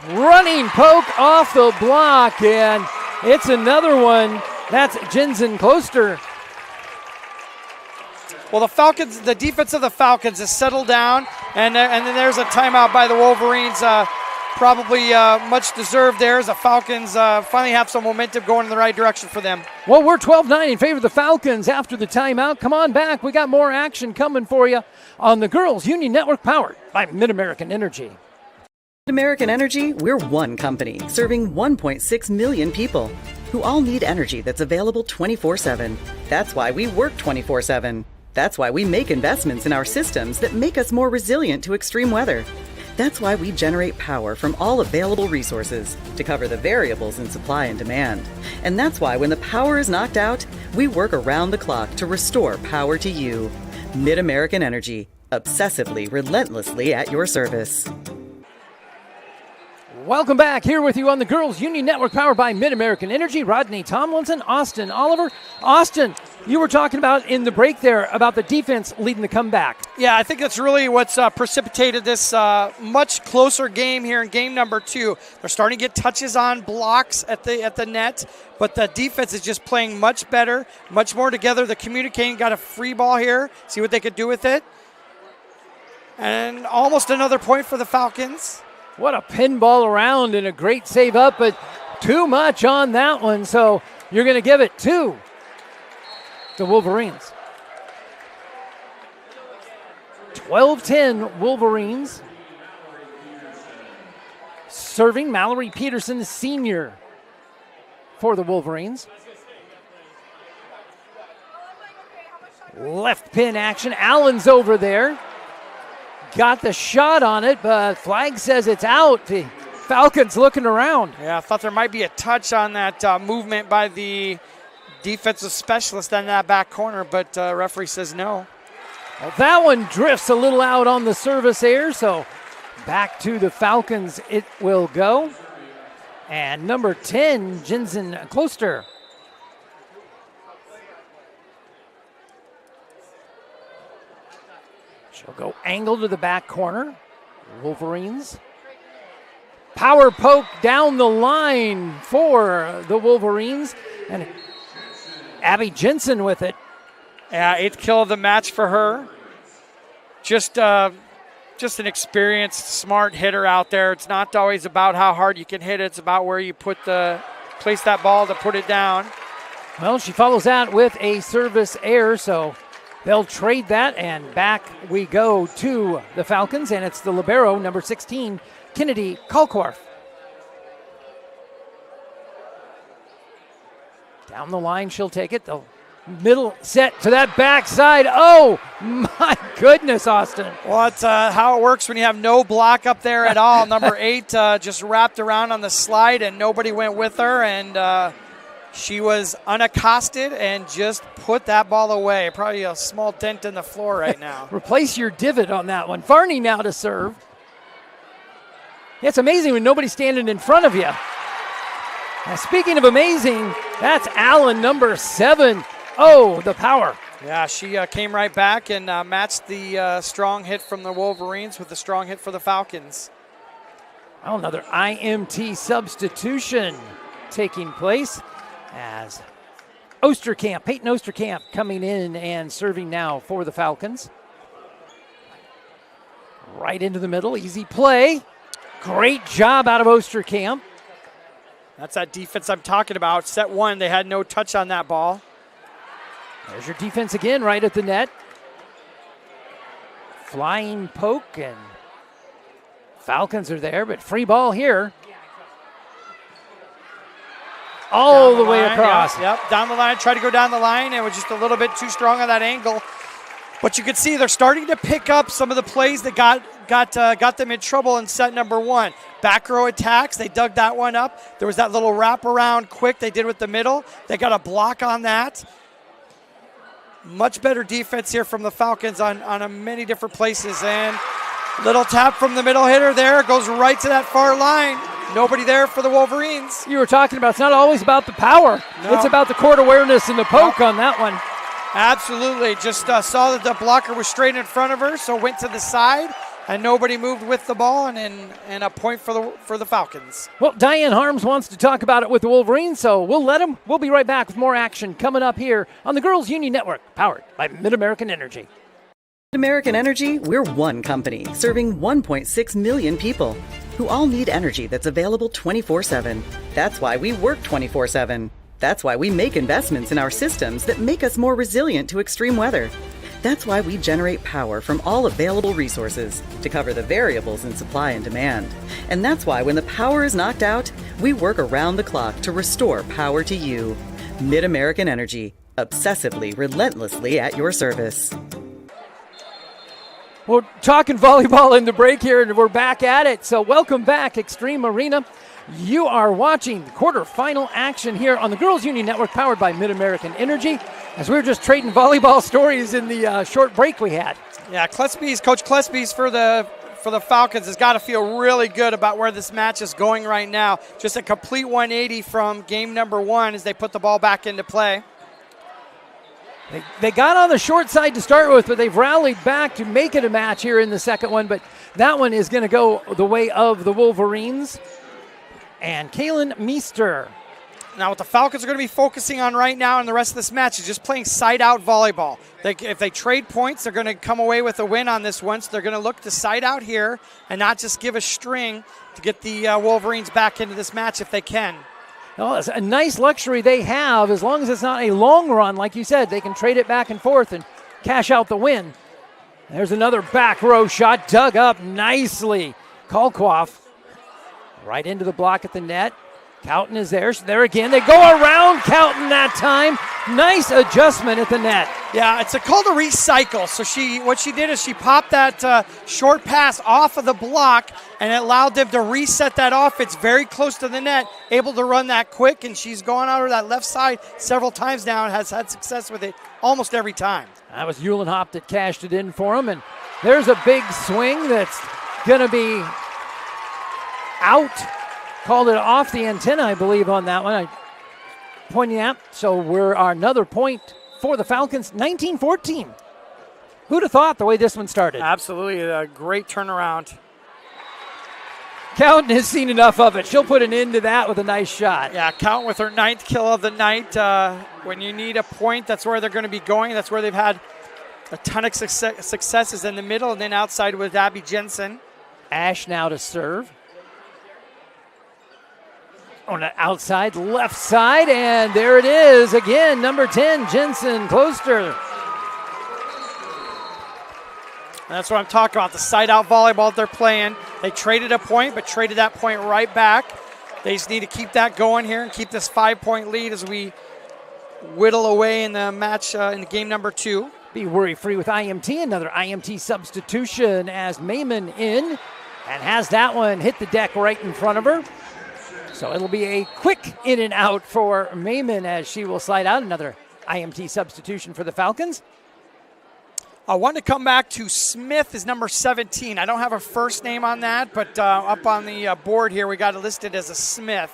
Running poke off the block, and it's another one. That's Jensen Kloster. Well, the Falcons, the defense of the Falcons has settled down, and then there's a timeout by the Wolverines. Probably much deserved there as the Falcons finally have some momentum going in the right direction for them. Well, we're 12-9 in favor of the Falcons after the timeout. Come on back. We got more action coming for you on the Girls Union Network, powered by Mid-American Energy. Mid-American Energy, we're one company serving 1.6 million people who all need energy that's available 24/7. That's why we work 24/7. That's why we make investments in our systems that make us more resilient to extreme weather. That's why we generate power from all available resources to cover the variables in supply and demand. And that's why when the power is knocked out, we work around the clock to restore power to you. Mid-American Energy, obsessively, relentlessly at your service. Welcome back, here with you on the Girls Union Network, powered by Mid-American Energy. Rodney Tomlinson, Austin Oliver. Austin, you were talking about in the break there about the defense leading the comeback. Yeah, I think that's really what's precipitated this much closer game here in game number 2. They're starting to get touches on blocks at the net, but the defense is just playing much better, much more together. The communicating, got a free ball here, see what they could do with it. And almost another point for the Falcons. What a pinball around and a great save up, but too much on that one, so you're going to give it to the Wolverines. 12-10 Wolverines. Serving Mallory Peterson, senior, for the Wolverines. Left pin action. Allen's over there. Got the shot on it, but flag says it's out. The Falcons looking around. Yeah, I thought there might be a touch on that movement by the defensive specialist on that back corner, but referee says no. Well, that one drifts a little out on the service air, so back to the Falcons it will go. And number 10, Jensen Kloster. She'll go angle to the back corner. Wolverines. Power poke down the line for the Wolverines. And Abby Jensen with it. Yeah, 8th kill of the match for her. Just an experienced, smart hitter out there. It's not always about how hard you can hit it. It's about where you place that ball to put it down. Well, she follows that with a service error, so they'll trade that, and back we go to the Falcons, and it's the libero, number 16, Kennedy Kalkwarf. Down the line, she'll take it. The middle set to that backside. Oh, my goodness, Austin. Well, that's how it works when you have no block up there at all. Number 8 just wrapped around on the slide, and nobody went with her, and she was unaccosted and just put that ball away. Probably a small dent in the floor right now. Replace your divot on that one. Farney now to serve. Yeah, it's amazing when nobody's standing in front of you. Now, speaking of amazing, that's Allen, number 7. Oh, the power. Yeah, she came right back and matched the strong hit from the Wolverines with the strong hit for the Falcons. Oh, another IMT substitution taking place as Peyton Osterkamp coming in and serving now for the Falcons. Right into the middle, easy play. Great job out of Osterkamp. That's that defense I'm talking about. Set 1, they had no touch on that ball. There's your defense again, right at the net. Flying poke, and Falcons are there, but free ball here. All the way across. Yep, down the line, try to go down the line. It was just a little bit too strong on that angle. But you can see they're starting to pick up some of the plays that got them in trouble in set number 1. Back row attacks, they dug that one up. There was that little wraparound quick they did with the middle. They got a block on that. Much better defense here from the Falcons on many different places. And little tap from the middle hitter there, goes right to that far line. Nobody there for the Wolverines. You were talking about it's not always about the power. No. It's about the court awareness and the poke on that one. Absolutely. Just saw that the blocker was straight in front of her, so went to the side and nobody moved with the ball, and a point for the Falcons. Well, Diane Harms wants to talk about it with the Wolverines, so we'll let him. We'll be right back with more action coming up here on the Girls Union Network, powered by Mid-American Energy. American Energy, we're one company serving 1.6 million people who all need energy that's available 24/7. That's why we work 24/7. That's why we make investments in our systems that make us more resilient to extreme weather. That's why we generate power from all available resources to cover the variables in supply and demand. And that's why when the power is knocked out, we work around the clock to restore power to you. Mid-American Energy, obsessively, relentlessly at your service. We're talking volleyball in the break here, and we're back at it. So welcome back, Extreme Arena. You are watching the quarterfinal action here on the Girls Union Network, powered by Mid-American Energy, as we were just trading volleyball stories in the short break we had. Yeah, Coach Klesby's for the Falcons has got to feel really good about where this match is going right now. Just a complete 180 from game number 1 as they put the ball back into play. They got on the short side to start with, but they've rallied back to make it a match here in the second one. But that one is going to go the way of the Wolverines. And Kaylin Meester. Now what the Falcons are going to be focusing on right now in the rest of this match is just playing side-out volleyball. If they trade points, they're going to come away with a win on this one. So they're going to look to side out here and not just give a string to get the Wolverines back into this match if they can. Well, it's a nice luxury they have. As long as it's not a long run, like you said, they can trade it back and forth and cash out the win. There's another back row shot dug up nicely. Kolkhoff right into the block at the net. Cowton is there. There again. They go around Cowton that time. Nice adjustment at the net. Yeah, it's called a recycle. So what she did is she popped that short pass off of the block, and it allowed them to reset that off. It's very close to the net, able to run that quick, and she's gone out of that left side several times now and has had success with it almost every time. That was Eulenhop that cashed it in for him, and there's a big swing that's going to be out. Called it off the antenna, I believe, on that one. I pointing out. So we're another point for the Falcons, 19-14. Who'd have thought the way this one started? Absolutely, a great turnaround. Cowton has seen enough of it. She'll put an end to that with a nice shot. Yeah, Cowton with her 9th kill of the night. When you need a point, that's where they're going to be going. That's where they've had a ton of successes in the middle and then outside with Abby Jensen. Ash now to serve. On the outside, left side, and there it is again. Number 10, Jensen Closter. That's what I'm talking about, the side-out volleyball they're playing. They traded a point, but traded that point right back. They just need to keep that going here and keep this 5-point lead as we whittle away in the match in game number 2. Be worry-free with IMT. Another IMT substitution as Mayman in and has that one hit the deck right in front of her. So it'll be a quick in and out for Mayman as she will slide out. Another IMT substitution for the Falcons. I want to come back to Smith is number 17. I don't have a first name on that, but up on the board here we got it listed as a Smith.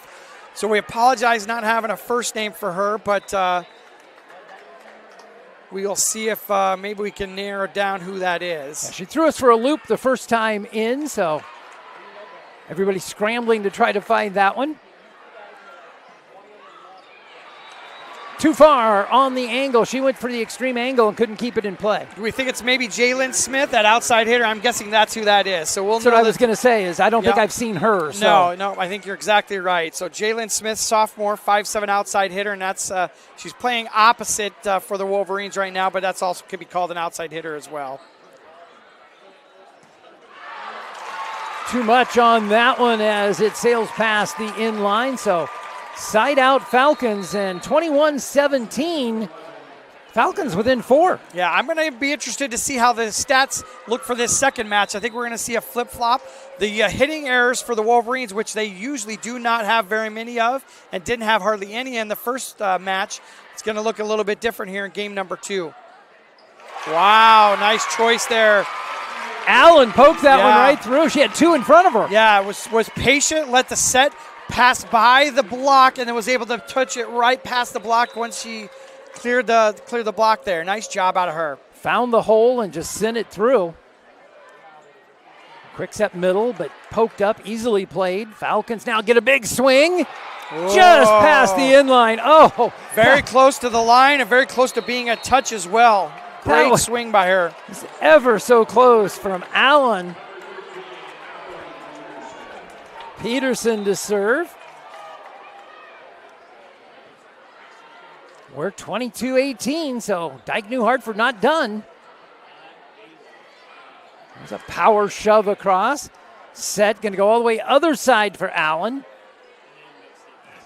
So we apologize not having a first name for her, but we will see if maybe we can narrow down who that is. Yeah, she threw us for a loop the first time in, so everybody's scrambling to try to find that one. Too far on the angle. She went for the extreme angle and couldn't keep it in play. Do we think it's maybe Jalen Smith, that outside hitter? I'm guessing that's who that is. So that's what I was going to say is I don't think I've seen her. So. No, I think you're exactly right. So Jalen Smith, sophomore, 5'7" outside hitter, and that's she's playing opposite for the Wolverines right now, but that's also could be called an outside hitter as well. Too much on that one as it sails past the in line. So side out Falcons and 21-17. Falcons within 4. Yeah, I'm going to be interested to see how the stats look for this second match. I think we're going to see a flip-flop. The hitting errors for the Wolverines, which they usually do not have very many of and didn't have hardly any in the first match, it's going to look a little bit different here in game number 2. Wow, nice choice there. Allen poked that one right through. She had 2 in front of her. Yeah, was patient, let the set pass by the block, and then was able to touch it right past the block once she cleared the block there. Nice job out of her. Found the hole and just sent it through. Quick set middle, but poked up, easily played. Falcons now get a big swing. Just past the inline. Oh, very close to the line and very close to being a touch as well. Great swing by her. Ever so close from Allen. Peterson to serve. We're 22-18, so Dike-New Hartford not done. There's a power shove across. Set going to go all the way other side for Allen.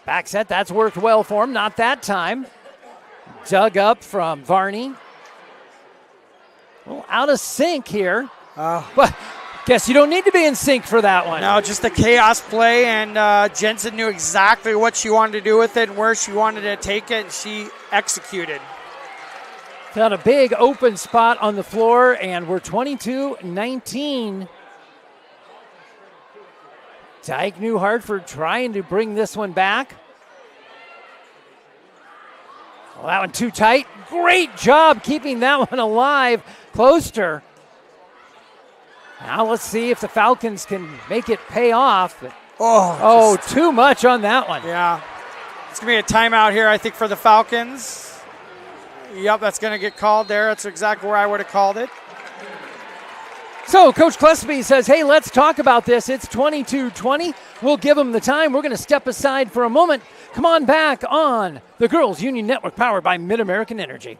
Back set, that's worked well for him. Not that time. Dug up from Varney. A little out of sync here. But guess you don't need to be in sync for that one. No, just a chaos play, and Jensen knew exactly what she wanted to do with it and where she wanted to take it, and she executed. Found a big open spot on the floor, and we're 22-19. Dike-New Hartford trying to bring this one back. Well, that one too tight. Great job keeping that one alive. Closter. Now let's see if the Falcons can make it pay off. Too much on that one. Yeah. It's going to be a timeout here, I think, for the Falcons. Yep, that's going to get called there. That's exactly where I would have called it. So Coach Klesby says, hey, let's talk about this. It's 22-20. We'll give them the time. We're going to step aside for a moment. Come on back on the Girls Union Network, powered by Mid-American Energy.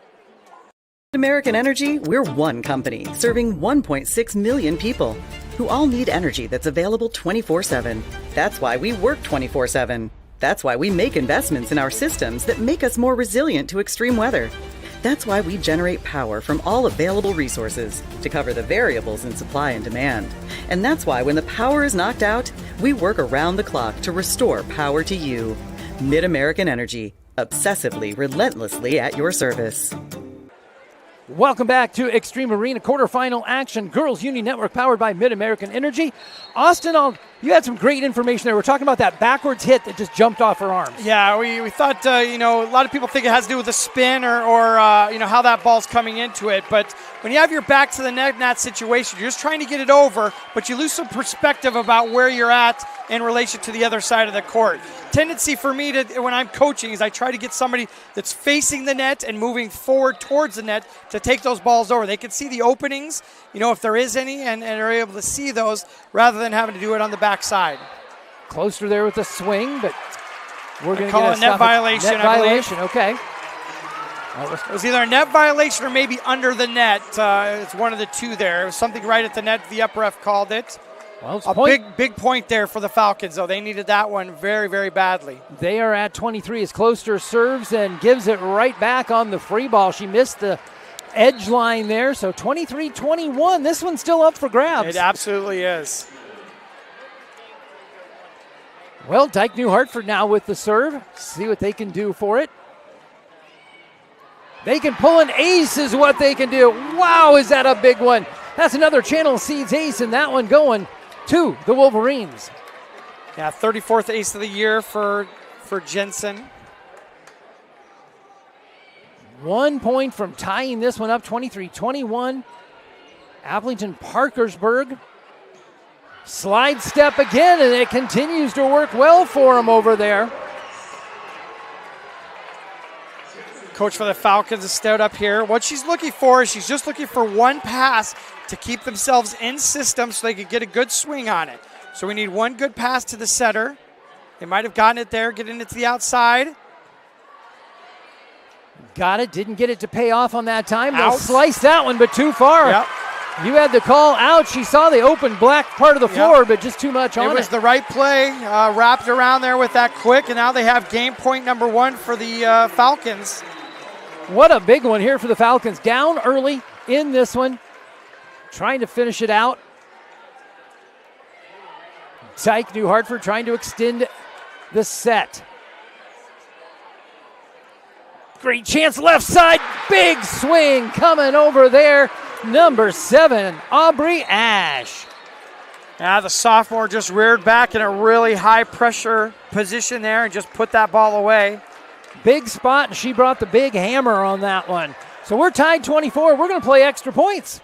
Mid-American Energy, we're one company serving 1.6 million people who all need energy that's available 24/7. That's why we work 24/7. That's why we make investments in our systems that make us more resilient to extreme weather. That's why we generate power from all available resources to cover the variables in supply and demand. And that's why when the power is knocked out, we work around the clock to restore power to you. Mid-American Energy, obsessively, relentlessly at your service. Welcome back to Extreme Arena quarterfinal action. Girls Union Network, powered by Mid-American Energy. Austin, you had some great information there. We're talking about that backwards hit that just jumped off her arms. Yeah, we thought, a lot of people think it has to do with the spin or how that ball's coming into it. But when you have your back to the net in that situation, you're just trying to get it over, but you lose some perspective about where you're at in relation to the other side of the court. Tendency for me to, when I'm coaching, is I try to get somebody that's facing the net and moving forward towards the net to take those balls over. They can see the openings, if there is any, and are able to see those rather than having to do it on the backside. Closer there with the swing, but we're going to call it a net violation. Net violation, okay. It was either a net violation or maybe under the net. It's one of the two there. It was something right at the net. The up ref called it. Well, big point there for the Falcons, though. They needed that one very, very badly. They are at 23 as Closter serves and gives it right back on the free ball. She missed the edge line there, so 23-21. This one's still up for grabs. It absolutely is. Well, Dike-New Hartford now with the serve. See what they can do for it. They can pull an ace is what they can do. Wow, is that a big one. That's another Channel Seeds ace, and that one going to the Wolverines. Yeah, 34th ace of the year for Jensen. 1 point from tying this one up, 23-21. Aplington-Parkersburg. Slide step again, and it continues to work well for him over there. Coach for the Falcons has stood up here. What she's looking for is she's just looking for one pass to keep themselves in system so they can get a good swing on it. So we need one good pass to the setter. They might have gotten it there, getting it to the outside. Got it, didn't get it to pay off on that time. They'll slice that one, but too far. Yep. You had the call out. She saw the open black part of the floor, but just too much on it. It was the right play, wrapped around there with that quick, and now they have game point number one for the Falcons. What a big one here for the Falcons. Down early in this one, trying to finish it out. Dike-New Hartford trying to extend the set. Great chance left side. Big swing coming over there. Number 7, Aubrey Ash. Yeah, the sophomore just reared back in a really high pressure position there and just put that ball away. Big spot, and she brought the big hammer on that one. So we're tied 24. We're going to play extra points.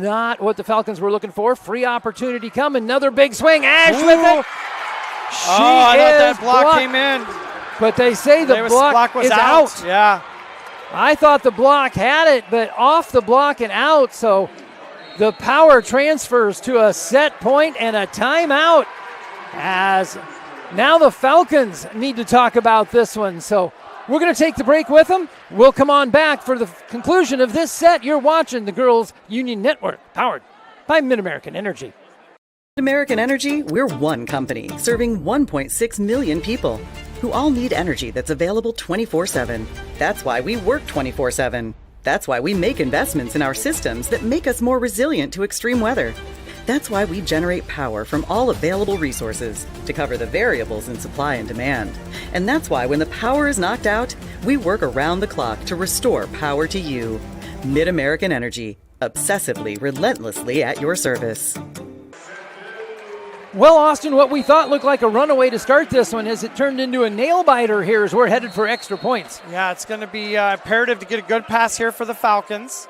not what the Falcons were looking for. Free opportunity come. Another big swing. Ash with it. I thought that block came in. But they say the block was is out. Yeah. I thought the block had it, but off the block and out. So the power transfers to a set point and a timeout, as now the Falcons need to talk about this one. So we're going to take the break with them. We'll come on back for the conclusion of this set. You're watching the Girls Union Network, powered by Mid-American Energy. Mid-American Energy, we're one company serving 1.6 million people who all need energy that's available 24/7. That's why we work 24/7. That's why we make investments in our systems that make us more resilient to extreme weather. That's why we generate power from all available resources to cover the variables in supply and demand. And that's why when the power is knocked out, we work around the clock to restore power to you. Mid-American Energy, obsessively, relentlessly at your service. Well, Austin, what we thought looked like a runaway to start this one as it turned into a nail-biter here as we're headed for extra points. Yeah, it's going to be imperative to get a good pass here for the Falcons.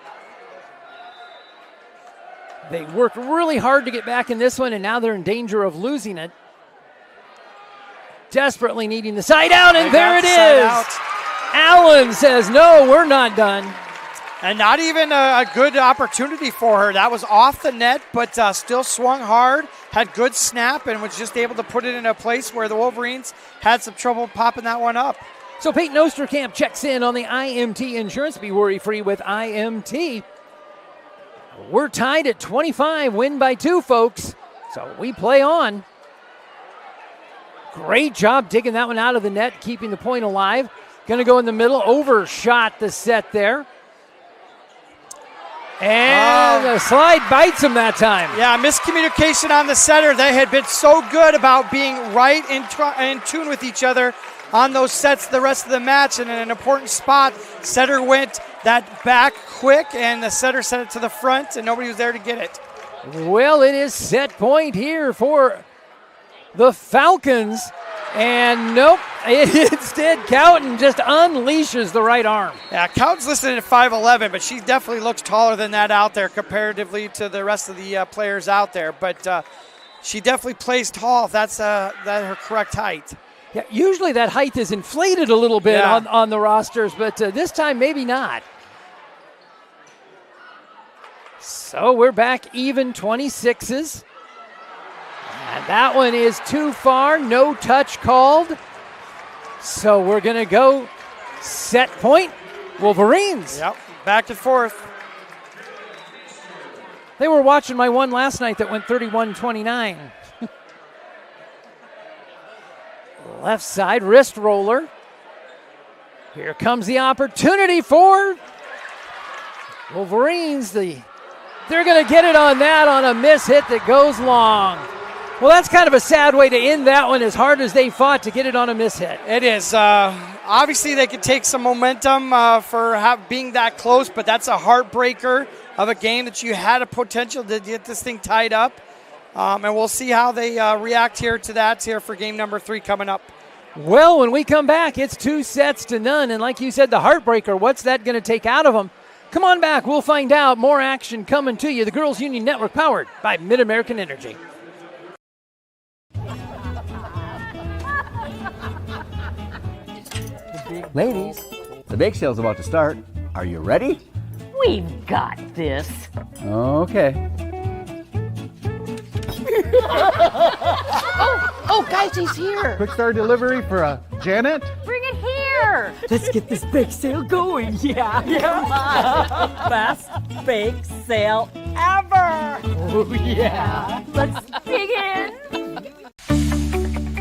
They worked really hard to get back in this one, and now they're in danger of losing it. Desperately needing the side out, and there it is. Allen says, no, we're not done. And not even a good opportunity for her. That was off the net, but still swung hard, had good snap, and was just able to put it in a place where the Wolverines had some trouble popping that one up. So Peyton Osterkamp checks in on the IMT insurance. Be worry-free with IMT. We're tied at 25, win by 2, folks. So we play on. Great job digging that one out of the net, keeping the point alive. Going to go in the middle, overshot the set there. And the slide bites him that time. Yeah, miscommunication on the setter. They had been so good about being right in tune with each other on those sets the rest of the match. And in an important spot, setter went that back quick, and the setter sent it to the front, and nobody was there to get it. Well, it is set point here for the Falcons. And nope, instead Cowton just unleashes the right arm. Yeah, Cowton's listed at 5'11", but she definitely looks taller than that out there comparatively to the rest of the players out there. But she definitely plays tall if that's her correct height. Yeah, usually that height is inflated a little bit on the rosters, but this time maybe not. So we're back even 26s. And that one is too far, no touch called. So we're going to go set point, Wolverines. Yep, back and forth. They were watching my one last night that went 31-29. Left side wrist roller. Here comes the opportunity for Wolverines. They're going to get it on that on a miss hit that goes long. Well, that's kind of a sad way to end that one, as hard as they fought to get it on a miss hit. It is. Obviously, they could take some momentum for being that close, but that's a heartbreaker of a game that you had a potential to get this thing tied up. And we'll see how they react here to that here for game number 3 coming up. Well, when we come back, it's 2-0. And like you said, the heartbreaker, what's that going to take out of them? Come on back. We'll find out. More action coming to you. The Girls Union Network, powered by Mid-American Energy. Ladies, the bake sale's about to start. Are you ready? We've got this. Okay. Oh, guys, he's here. Quick Star delivery for Janet. Bring it here. Let's get this bake sale going. Yeah. Come on. Best bake sale ever. Oh, yeah. Let's begin.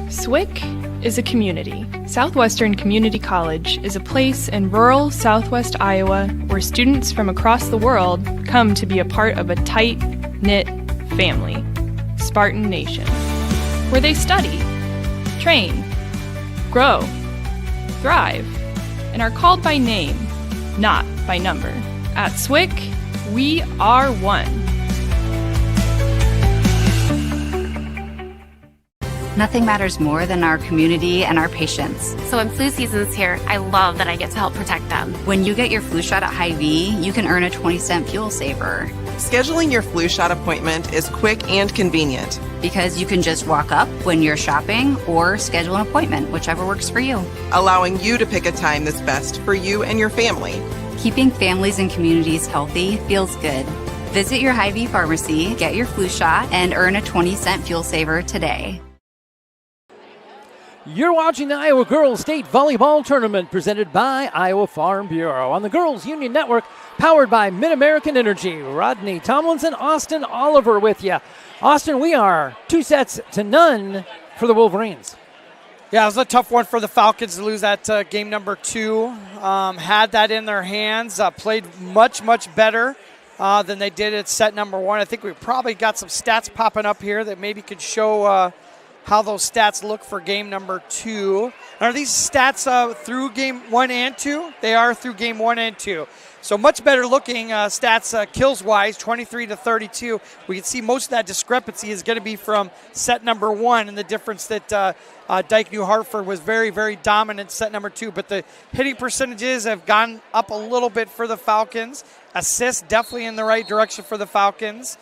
SWIC is a community. Southwestern Community College is a place in rural southwest Iowa where students from across the world come to be a part of a tight-knit family, Spartan Nation, where they study, train, grow, thrive, and are called by name, not by number. At SWIC, we are one. Nothing matters more than our community and our patients. So when flu season's here, I love that I get to help protect them. When you get your flu shot at Hy-Vee, you can earn a 20-cent fuel saver. Scheduling your flu shot appointment is quick and convenient. Because you can just walk up when you're shopping or schedule an appointment, whichever works for you. Allowing you to pick a time that's best for you and your family. Keeping families and communities healthy feels good. Visit your Hy-Vee pharmacy, get your flu shot, and earn a 20-cent fuel saver today. You're watching the Iowa Girls State Volleyball Tournament presented by Iowa Farm Bureau on the Girls Union Network, powered by Mid-American Energy. Rodney Tomlinson, Austin Oliver with you. Austin, we are 2-0 for the Wolverines. Yeah, it was a tough one for the Falcons to lose that game number 2. Had that in their hands, played much, much better than they did at set number 1. I think we probably got some stats popping up here that maybe could show how those stats look for game number 2. Are these stats through game 1 and 2? They are through game 1 and 2. So much better looking stats kills-wise, 23-32. We can see most of that discrepancy is going to be from set number 1 and the difference that Dike-New Hartford was very, very dominant set number 2. But the hitting percentages have gone up a little bit for the Falcons. Assists definitely in the right direction for the Falcons.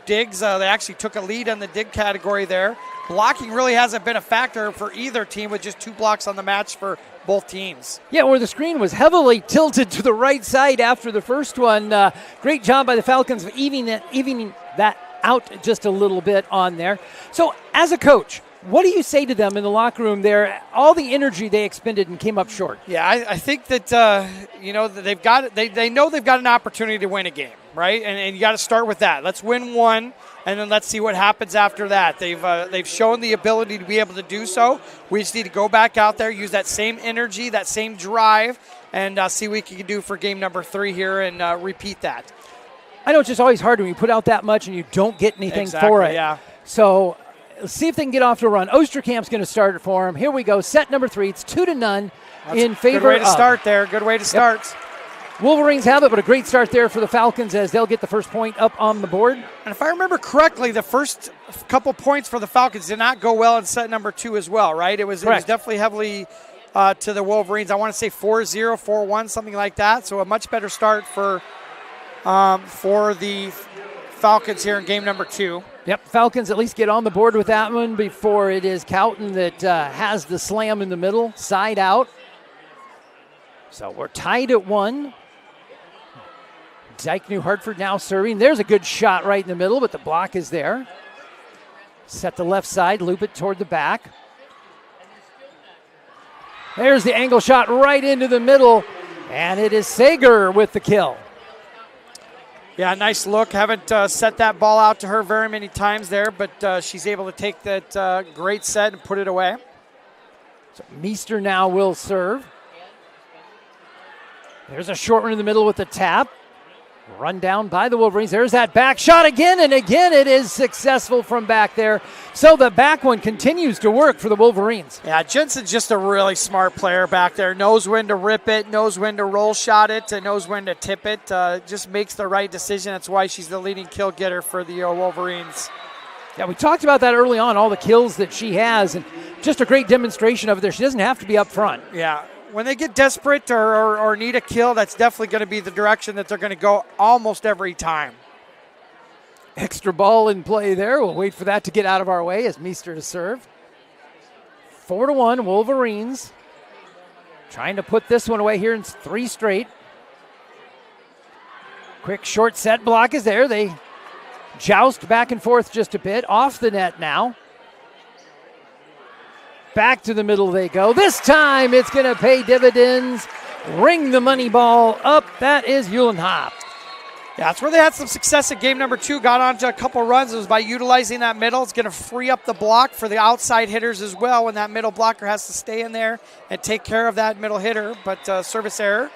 Digs, they actually took a lead on the dig category there. Blocking really hasn't been a factor for either team with just 2 blocks on the match for both teams. Yeah, where the screen was heavily tilted to the right side after the first one. Great job by the Falcons of evening that out just a little bit on there. So as a coach, what do you say to them in the locker room there? All the energy they expended and came up short. Yeah, I think that they've got they know they've got an opportunity to win a game, right? And you got to start with that. Let's win one, and then let's see what happens after that. They've shown the ability to be able to do so. We just need to go back out there, use that same energy, that same drive, and see what we can do for game number 3 here and repeat that. I know it's just always hard when you put out that much and you don't get anything for it. Yeah. So let's see if they can get off to a run. Osterkamp's going to start it for them. Here we go. Set number 3. It's 2-0 in favor of. Good way to start there. Good way to start. Yep. Wolverines have it, but a great start there for the Falcons as they'll get the first point up on the board. And if I remember correctly, the first couple points for the Falcons did not go well in set number 2 as well, right? It was definitely heavily to the Wolverines. I want to say 4-0, 4-1, something like that. So a much better start for the Falcons here in game number 2. Yep, Falcons at least get on the board with that one before it is Cowton that has the slam in the middle, side out. So we're tied at 1. Dike-New Hartford now serving. There's a good shot right in the middle, but the block is there. Set the left side, loop it toward the back. There's the angle shot right into the middle, and it is Sager with the kill. Yeah, nice look. Haven't set that ball out to her very many times there, but she's able to take that great set and put it away. So Meester now will serve. There's a short one in the middle with the tap. Run down by the Wolverines. There's that back shot again, and again it is successful from back there. So the back one continues to work for the Wolverines. Yeah, Jensen's just a really smart player back there. Knows when to rip it, knows when to roll shot it, and knows when to tip it. Just makes the right decision. That's why she's the leading kill getter for the Wolverines. Yeah, we talked about that early on, all the kills that she has, and just a great demonstration of it there. She doesn't have to be up front. Yeah. When they get desperate or need a kill, that's definitely going to be the direction that they're going to go almost every time. Extra ball in play there. We'll wait for that to get out of our way as Meester to serve. 4-1 Wolverines. Trying to put this one away here in 3 straight. Quick short set block is there. They joust back and forth just a bit. Off the net now. Back to the middle they go. This time it's going to pay dividends. Ring the money ball up. That is Uhlenhoff. Yeah, that's where they had some success at game number 2. Got on to a couple runs. It was by utilizing that middle. It's going to free up the block for the outside hitters as well when that middle blocker has to stay in there and take care of that middle hitter. But service error.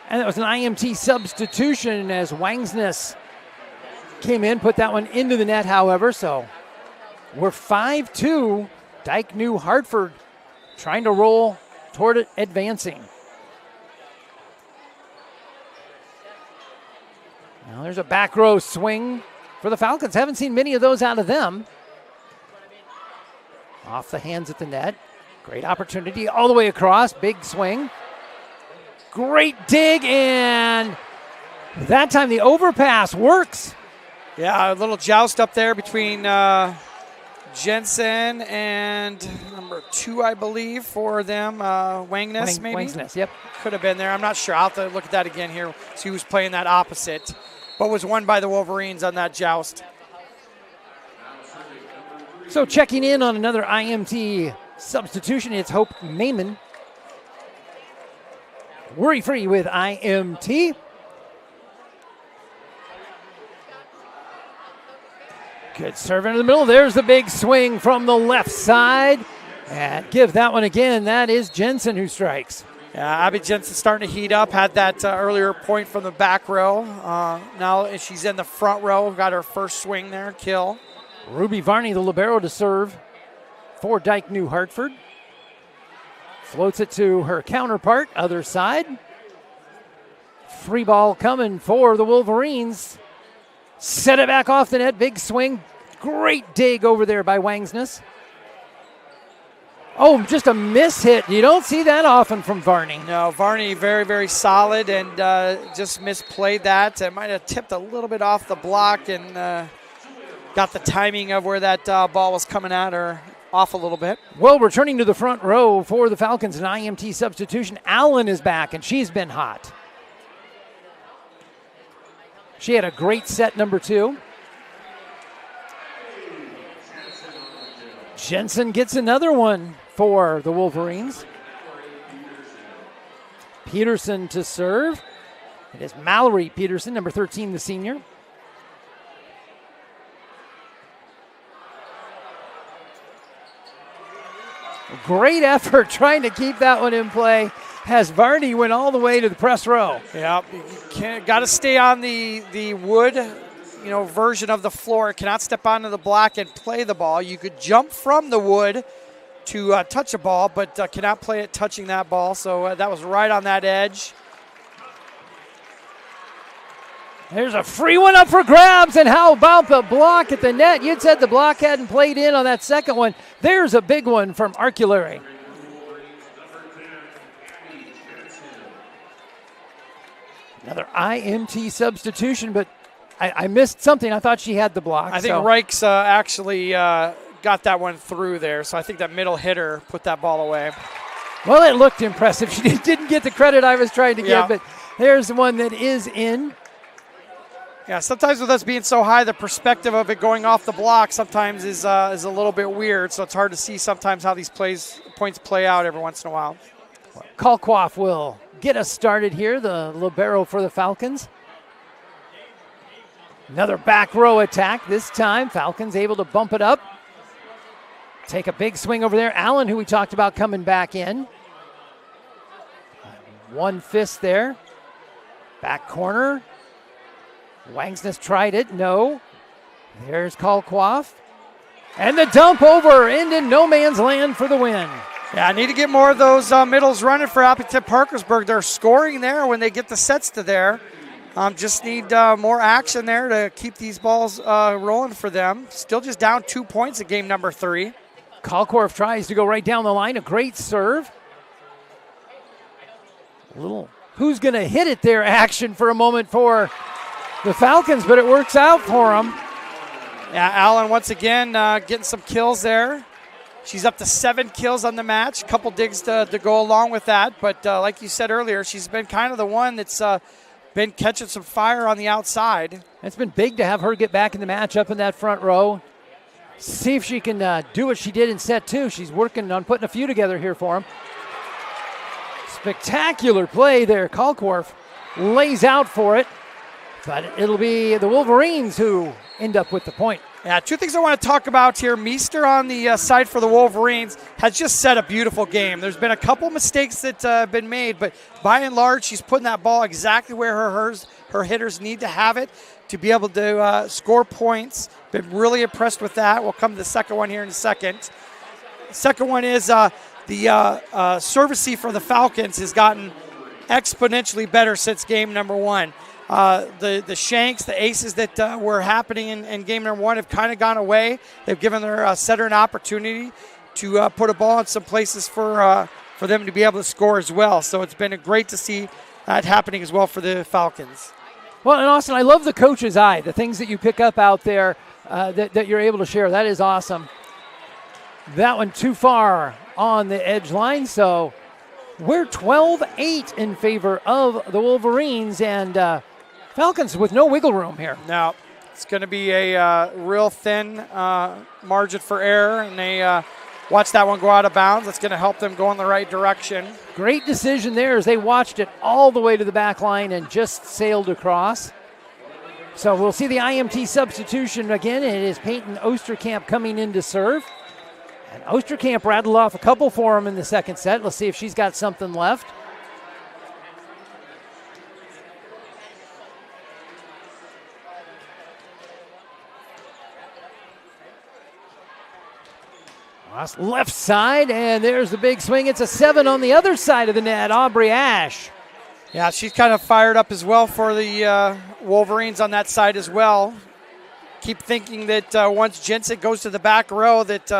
And that was an IMT substitution as Wangsness came in, put that one into the net, however. So we're 5-2. Dike-New Hartford trying to roll toward it, advancing. Now there's a back row swing for the Falcons. Haven't seen many of those out of them. Off the hands at the net. Great opportunity all the way across. Big swing. Great dig, and that time the overpass works. Yeah, a little joust up there between Jensen and number 2, I believe, for them. Wangness, maybe? Wangness, yep. Could have been there. I'm not sure. I'll have to look at that again here, see who's playing that opposite. But was won by the Wolverines on that joust. So checking in on another IMT substitution, it's Hope Maiman. Worry-free with IMT. Good serve into the middle. There's the big swing from the left side. And give that one again. That is Jensen who strikes. Yeah, Abby Jensen starting to heat up. Had that earlier point from the back row. Now she's in the front row. Got her first swing there, kill. Ruby Varney, the libero, to serve for Dike-New Hartford. Floats it to her counterpart, other side. Free ball coming for the Wolverines. Set it back off the net, big swing. Great dig over there by Wangness. Oh, just a miss hit. You don't see that often from Varney. No, Varney very, very solid and just misplayed that. It might have tipped a little bit off the block and got the timing of where that ball was coming at her off a little bit. Well, returning to the front row for the Falcons, an IMT substitution. Allen is back, and she's been hot. She had a great set, number 2. Jensen gets another one for the Wolverines. Peterson to serve. It is Mallory Peterson, number 13, the senior. Great effort trying to keep that one in play as Varney went all the way to the press row. Yeah, you got to stay on the wood, version of the floor. Cannot step onto the block and play the ball. You could jump from the wood to touch a ball, but cannot play it touching that ball. So that was right on that edge. There's a free one up for grabs, and how about the block at the net? You'd said the block hadn't played in on that second one. There's a big one from Arculari. Another IMT substitution, but I missed something. I thought she had the block. I think Reichs actually got that one through there, so I think that middle hitter put that ball away. Well, it looked impressive. She didn't get the credit I was trying to give, but there's the one that is in. Yeah, sometimes with us being so high, the perspective of it going off the block sometimes is a little bit weird, so it's hard to see sometimes how these points play out every once in a while. Kalkoff will get us started here, the libero for the Falcons. Another back row attack. This time, Falcons able to bump it up. Take a big swing over there. Allen, who we talked about coming back in. One fist there. Back corner. Wangness tried it. No. There's Kalkoff. And the dump over into no man's land for the win. Yeah, I need to get more of those middles running for Aplington-Parkersburg. They're scoring there when they get the sets to there. Just need more action there to keep these balls rolling for them. Still just down 2 points at game number 3. Kalkoff tries to go right down the line. A great serve. A little who's going to hit it there action for a moment for the Falcons, but it works out for them. Yeah, Allen once again getting some kills there. She's up to 7 kills on the match. A couple digs to go along with that. But like you said earlier, she's been kind of the one that's been catching some fire on the outside. It's been big to have her get back in the match up in that front row. See if she can do what she did in set 2. She's working on putting a few together here for them. Spectacular play there. Kalkoff lays out for it. But it'll be the Wolverines who end up with the point. Yeah, 2 things I want to talk about here. Meester on the side for the Wolverines has just set a beautiful game. There's been a couple mistakes that have been made, but by and large, she's putting that ball exactly where her hitters need to have it to be able to score points. Been really impressed with that. We'll come to the second one here in a second. The second one is the servicey for the Falcons has gotten exponentially better since game number 1. The shanks, the aces that were happening in game number 1 have kind of gone away. They've given their setter an opportunity to put a ball in some places for them to be able to score as well. So it's been great to see that happening as well for the Falcons. Well, and Austin, I love the coach's eye, the things that you pick up out there that you're able to share. That is awesome. That one too far on the edge line, so we're 12-8 in favor of the Wolverines, and Falcons with no wiggle room here. Now, it's going to be a real thin margin for error, and they watch that one go out of bounds. That's going to help them go in the right direction. Great decision there as they watched it all the way to the back line and just sailed across. So we'll see the IMT substitution again. It is Peyton Osterkamp coming in to serve. And Osterkamp rattled off a couple for him in the second set. Let's see if she's got something left. Left side, and there's the big swing. It's a 7 on the other side of the net, Aubrey Ash. Yeah, she's kind of fired up as well for the Wolverines on that side as well. Keep thinking that once Jensen goes to the back row that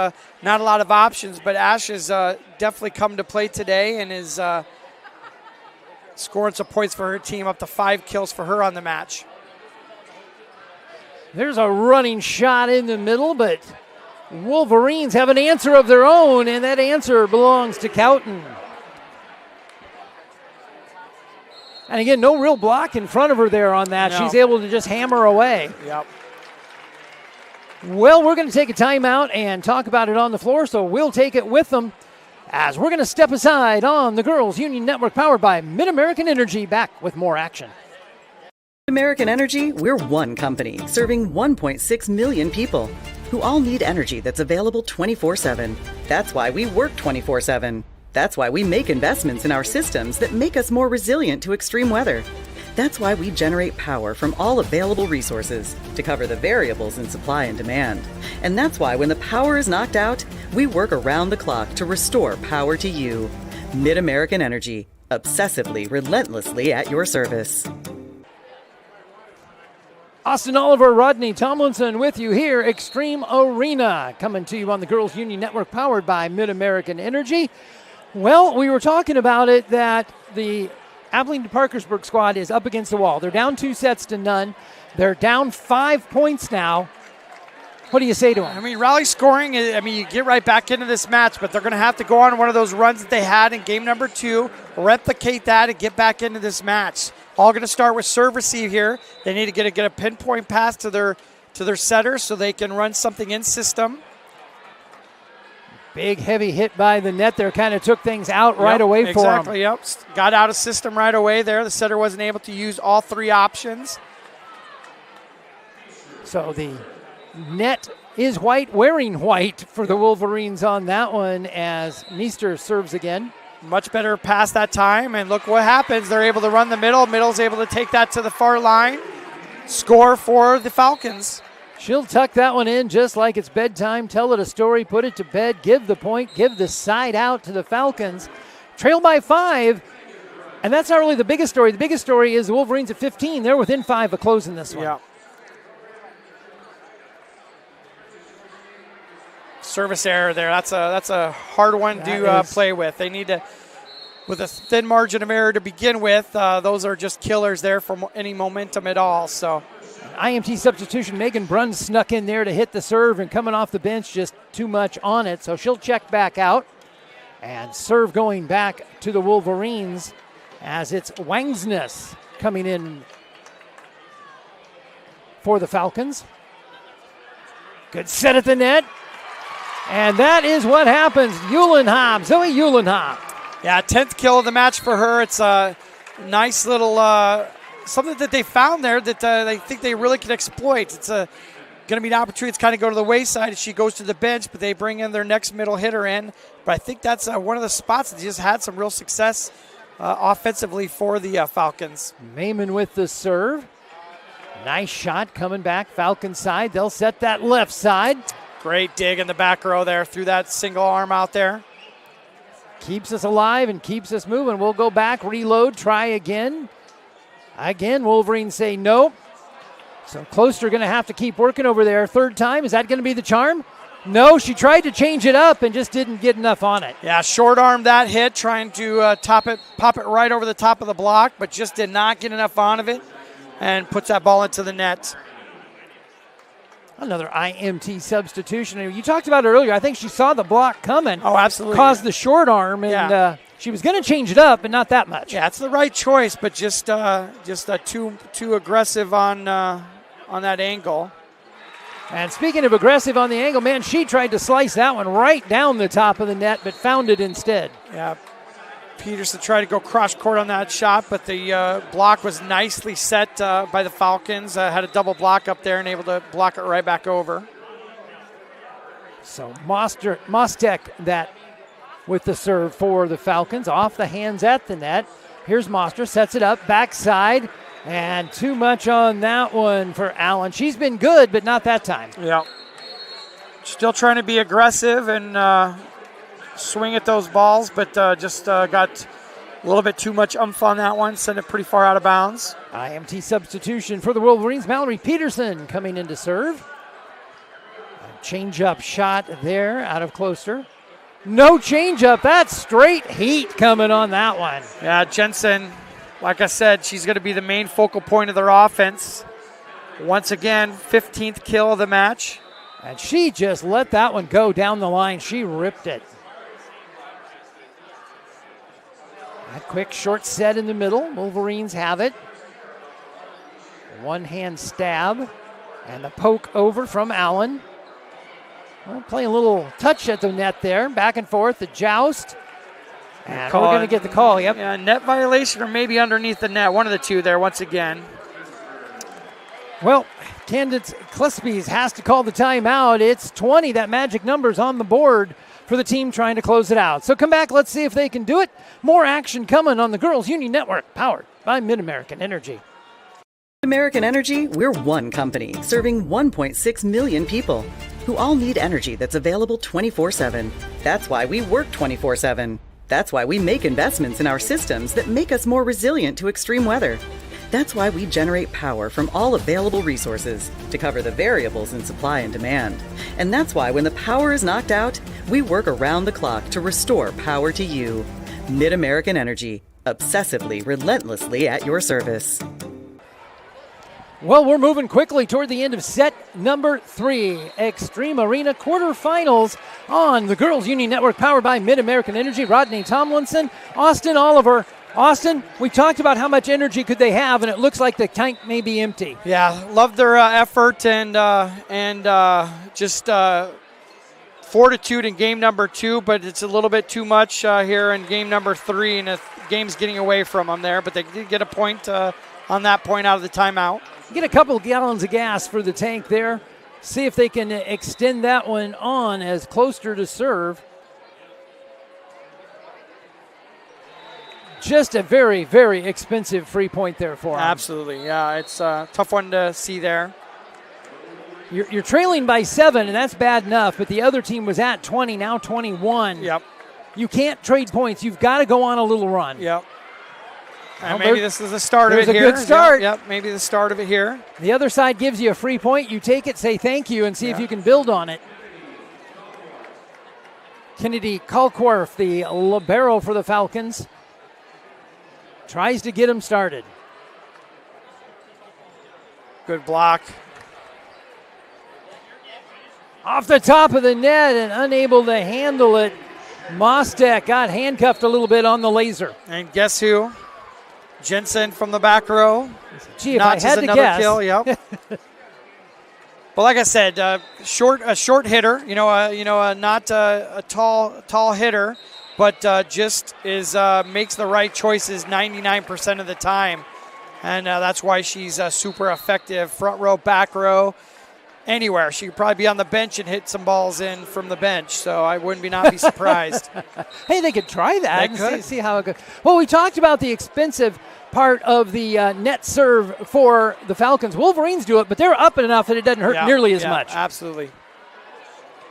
not a lot of options, but Ash has definitely come to play today and is scoring some points for her team, up to 5 kills for her on the match. There's a running shot in the middle, but Wolverines have an answer of their own, and that answer belongs to Cowton. And again, no real block in front of her there on that. No. She's able to just hammer away. Yep. Well, we're going to take a timeout and talk about it on the floor, so we'll take it with them as we're going to step aside on the Girls Union Network powered by Mid-American Energy. Back with more action. American Energy, we're one company serving 1.6 million people who all need energy that's available 24/7. That's why we work 24/7. That's why we make investments in our systems that make us more resilient to extreme weather. That's why we generate power from all available resources to cover the variables in supply and demand. And that's why when the power is knocked out, we work around the clock to restore power to you. Mid-American Energy, obsessively, relentlessly at your service. Austin Oliver, Rodney Tomlinson with you here, Extreme Arena, coming to you on the Girls Union Network powered by Mid-American Energy. Well, we were talking about it that the Aplington-Parkersburg squad is up against the wall. They're down 2-0. They're down 5 points now. What do you say to them? I mean, rally scoring, you get right back into this match, but they're going to have to go on one of those runs that they had in game number 2, replicate that, and get back into this match. All going to start with serve receive here. They need to get a pinpoint pass to their setter so they can run something in system. Big, heavy hit by the net there. Kind of took things out right away for them. Exactly, yep. Got out of system right away there. The setter wasn't able to use all 3 options. So the net is white, wearing white for the Wolverines on that one as Meester serves again. Much better pass that time, and look what happens. They're able to run the middle. Middle's able to take that to the far line. Score for the Falcons. She'll tuck that one in just like it's bedtime. Tell it a story, put it to bed, give the point, give the side out to the Falcons. Trail by 5, and that's not really the biggest story. The biggest story is the Wolverines at 15. They're within 5 of closing this one. Yeah. Service error there. That's a hard one to play with. They need to, with a thin margin of error to begin with, those are just killers there for any momentum at all. So, IMT substitution, Megan Brunn snuck in there to hit the serve, and coming off the bench, just too much on it. So she'll check back out. And serve going back to the Wolverines as it's Wangsness coming in for the Falcons. Good set at the net. And that is what happens. Eulenhob, Zoe Eulenhob. Yeah, 10th kill of the match for her. It's a nice little something that they found there that they think they really can exploit. It's going to be an opportunity to kind of go to the wayside as she goes to the bench, but they bring in their next middle hitter in. But I think that's one of the spots that just had some real success offensively for the Falcons. Mayman with the serve. Nice shot coming back, Falcons side. They'll set that left side. Great dig in the back row there, threw that single arm out there. Keeps us alive and keeps us moving. We'll go back, reload, try again. Again, Wolverines say no. So Closter going to have to keep working over there. Third time, is that going to be the charm? No, she tried to change it up and just didn't get enough on it. Yeah, short arm that hit, trying to pop it right over the top of the block, but just did not get enough on of it and puts that ball into the net. Another IMT substitution. You talked about it earlier. I think she saw the block coming. Oh, absolutely. Caused the short arm, and she was going to change it up, but not that much. Yeah, it's the right choice, but just too aggressive on that angle. And speaking of aggressive on the angle, man, she tried to slice that one right down the top of the net, but found it instead. Yeah, Peterson tried to go cross court on that shot, but the block was nicely set by the Falcons. Had a double block up there and able to block it right back over. So Mostek that with the serve for the Falcons, off the hands at the net. Here's Moster, sets it up, backside. And too much on that one for Allen. She's been good, but not that time. Yeah. Still trying to be aggressive and swing at those balls, but just got a little bit too much oomph on that one. Sent it pretty far out of bounds. IMT substitution for the Wolverines. Mallory Peterson coming in to serve. Change-up shot there out of closer. No change-up. That's straight heat coming on that one. Yeah, Jensen, like I said, she's going to be the main focal point of their offense. Once again, 15th kill of the match. And she just let that one go down the line. She ripped it. A quick short set in the middle. Wolverines have it. One hand stab. And the poke over from Allen. Well, playing a little touch at the net there. Back and forth, the joust. And we're going to get the call, yep. Yeah, net violation or maybe underneath the net. One of the two there once again. Well, Candace Klespies has to call the timeout. It's 20. That magic number's on the board for the team trying to close it out. So come back. Let's see if they can do it. More action coming on the Girls Union Network, powered by Mid-American Energy. American Energy, we're one company serving 1.6 million people who all need energy that's available 24/7. That's why we work 24/7. That's why we make investments in our systems that make us more resilient to extreme weather. That's why we generate power from all available resources to cover the variables in supply and demand. And that's why when the power is knocked out, we work around the clock to restore power to you. Mid-American Energy, obsessively, relentlessly at your service. Well, we're moving quickly toward the end of set number 3. Extreme Arena quarterfinals on the Girls Union Network, powered by Mid-American Energy. Rodney Tomlinson, Austin Oliver. Austin, we talked about how much energy could they have, and it looks like the tank may be empty. Yeah, love their effort and just fortitude in game number 2, but it's a little bit too much here in game number 3, and the game's getting away from them there, but they did get a point on that point out of the timeout. Get a couple gallons of gas for the tank there. See if they can extend that one on as closer to serve. Just a very, very expensive free point there for them. Absolutely, yeah. It's a tough one to see there. You're trailing by 7, and that's bad enough, but the other team was at 20, now 21. Yep. You can't trade points. You've got to go on a little run. Yep. And maybe this is the start of it here. There's a good start. Yep, maybe the start of it here. The other side gives you a free point. You take it, say thank you, and see if you can build on it. Kennedy Kalkworth, the libero for the Falcons, tries to get him started. Good block. Off the top of the net and unable to handle it. Mostek got handcuffed a little bit on the laser. And guess who? Jensen from the back row. Gee, if I had to guess. Kill, yep. But like I said, a short hitter. Not a tall hitter, but just makes the right choices 99% of the time, and that's why she's super effective. Front row, back row, anywhere. She could probably be on the bench and hit some balls in from the bench. So I wouldn't not be surprised. Hey, they could try that and see how it goes. Well, we talked about the expensive part of the net serve for the Falcons. Wolverines do it, but they're up enough that it doesn't hurt nearly as much. Absolutely.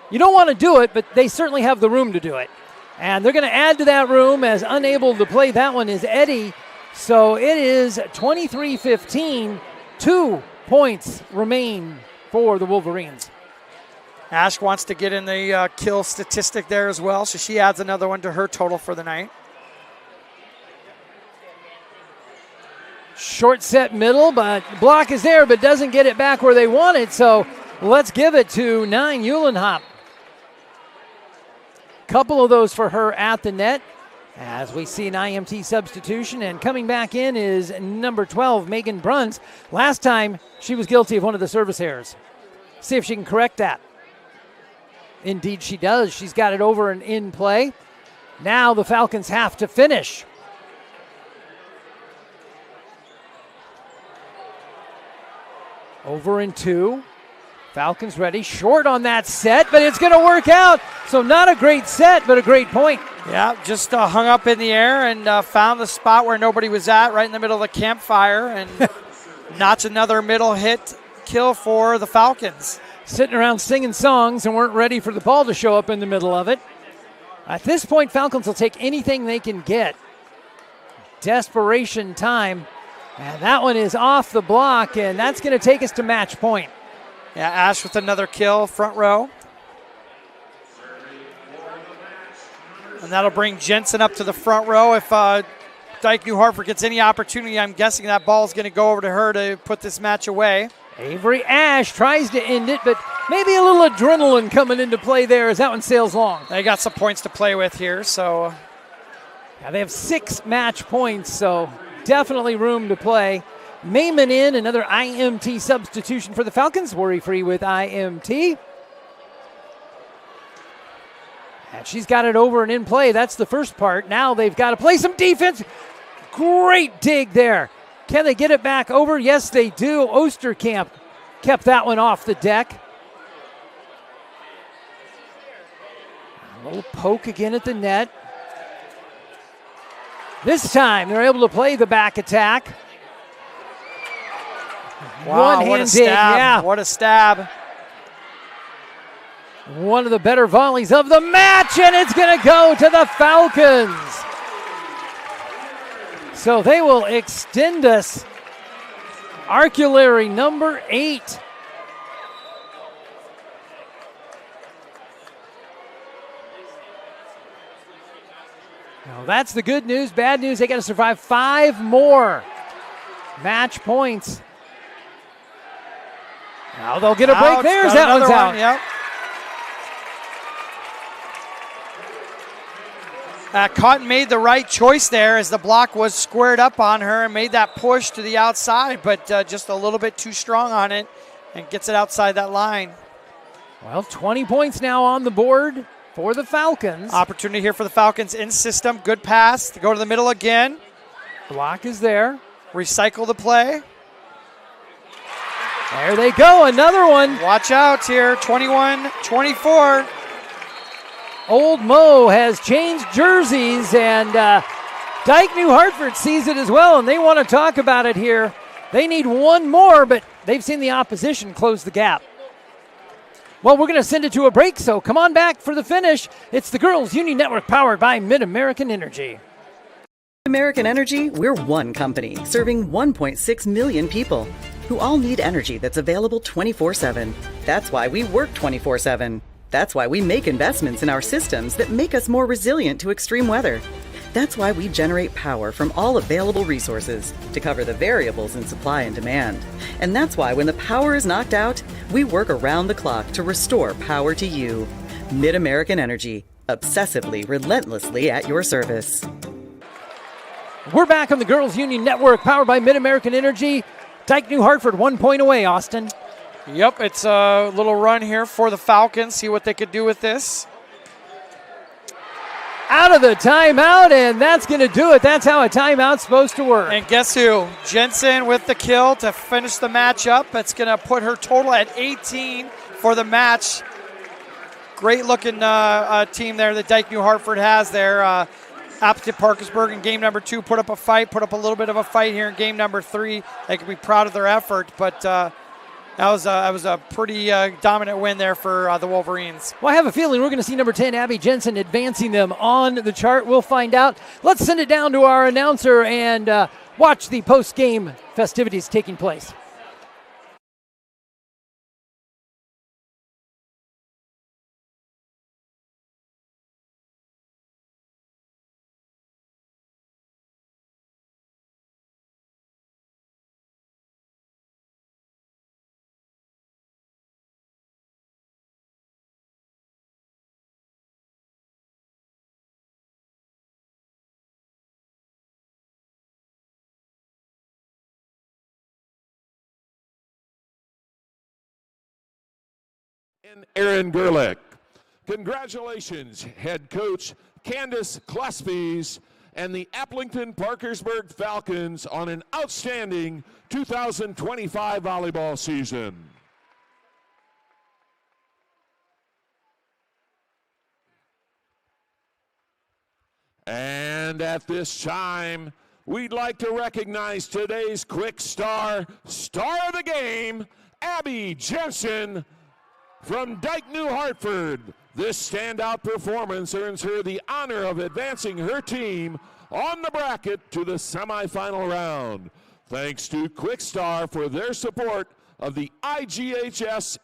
You don't want to do it, but they certainly have the room to do it. And they're going to add to that room, as unable to play that one is Eddie. So it is 23-15. 2 points remain for the Wolverines. Ash wants to get in the kill statistic there as well, so she adds another one to her total for the night. Short set middle, but block is there, but doesn't get it back where they want it, so let's give it to 9 Uhlenhop. Couple of those for her at the net as we see an IMT substitution, and coming back in is number 12, Megan Bruns. Last time she was guilty of one of the service errors. See if she can correct that. Indeed she does. She's got it over and in play. Now the Falcons have to finish. Over and 2. Falcons ready. Short on that set, but it's going to work out. So not a great set, but a great point. Yeah, just hung up in the air and found the spot where nobody was at, right in the middle of the campfire, and notch another middle hit kill for the Falcons. Sitting around singing songs and weren't ready for the ball to show up in the middle of it. At this point, Falcons will take anything they can get. Desperation time. And that one is off the block, and that's going to take us to match point. Yeah, Ash with another kill, front row. And that'll bring Jensen up to the front row. If Dike-New Hartford gets any opportunity, I'm guessing that ball is going to go over to her to put this match away. Avery Ash tries to end it, but maybe a little adrenaline coming into play there as that one sails long. They got some points to play with here, so. Yeah, they have 6 match points, so definitely room to play. Mayman in, another IMT substitution for the Falcons. Worry-free with IMT. And she's got it over and in play. That's the first part. Now they've got to play some defense. Great dig there. Can they get it back over? Yes, they do. Osterkamp kept that one off the deck. A little poke again at the net. This time they're able to play the back attack. Wow, what a stab. Yeah. What a stab. One of the better volleys of the match, and it's going to go to the Falcons. So they will extend us. Arculary number 8. Now that's the good news. Bad news, they got to survive 5 more match points. Now they'll get a break. There's that one's out. Yep. Cotton made the right choice there as the block was squared up on her and made that push to the outside, but just a little bit too strong on it and gets it outside that line. Well, 20 points now on the board for the Falcons. Opportunity here for the Falcons in system. Good pass to go to the middle again. Block is there. Recycle the play. There they go, another one. Watch out here, 21-24. Old Mo has changed jerseys, and Dike-New Hartford sees it as well, and they want to talk about it here. They need one more, but they've seen the opposition close the gap. Well, we're going to send it to a break, so come on back for the finish. It's the Girls Union Network powered by Mid-American Energy. American Energy, we're one company serving 1.6 million people who all need energy that's available 24/7. That's why we work 24/7. That's why we make investments in our systems that make us more resilient to extreme weather. That's why we generate power from all available resources to cover the variables in supply and demand. And that's why when the power is knocked out, we work around the clock to restore power to you. Mid-American Energy, obsessively, relentlessly at your service. We're back on the Girls Union Network, powered by Mid-American Energy. Dike-New Hartford, 1 point away, Austin. Yep, it's a little run here for the Falcons. See what they could do with this. Out of the timeout, and that's going to do it. That's how a timeout's supposed to work. And guess who? Jensen with the kill to finish the match up. That's going to put her total at 18 for the match. Great looking team there that Dike-New Hartford has there. Aplington-Parkersburg in game number 2 put up a little bit of a fight here in game number 3. They can be proud of their effort, but that was a pretty dominant win there for the Wolverines. Well, I have a feeling we're going to see number 10, Abby Jensen, advancing them on the chart. We'll find out. Let's send it down to our announcer and watch the post-game festivities taking place. and Aaron Gerlich. Congratulations, head coach Candace Klespies and the Aplington-Parkersburg Falcons on an outstanding 2025 volleyball season. And at this time, we'd like to recognize today's quick star of the game, Abby Jensen from Dike-New, Hartford. This standout performance earns her the honor of advancing her team on the bracket to the semifinal round. Thanks to Quick Star for their support of the IGHSAU.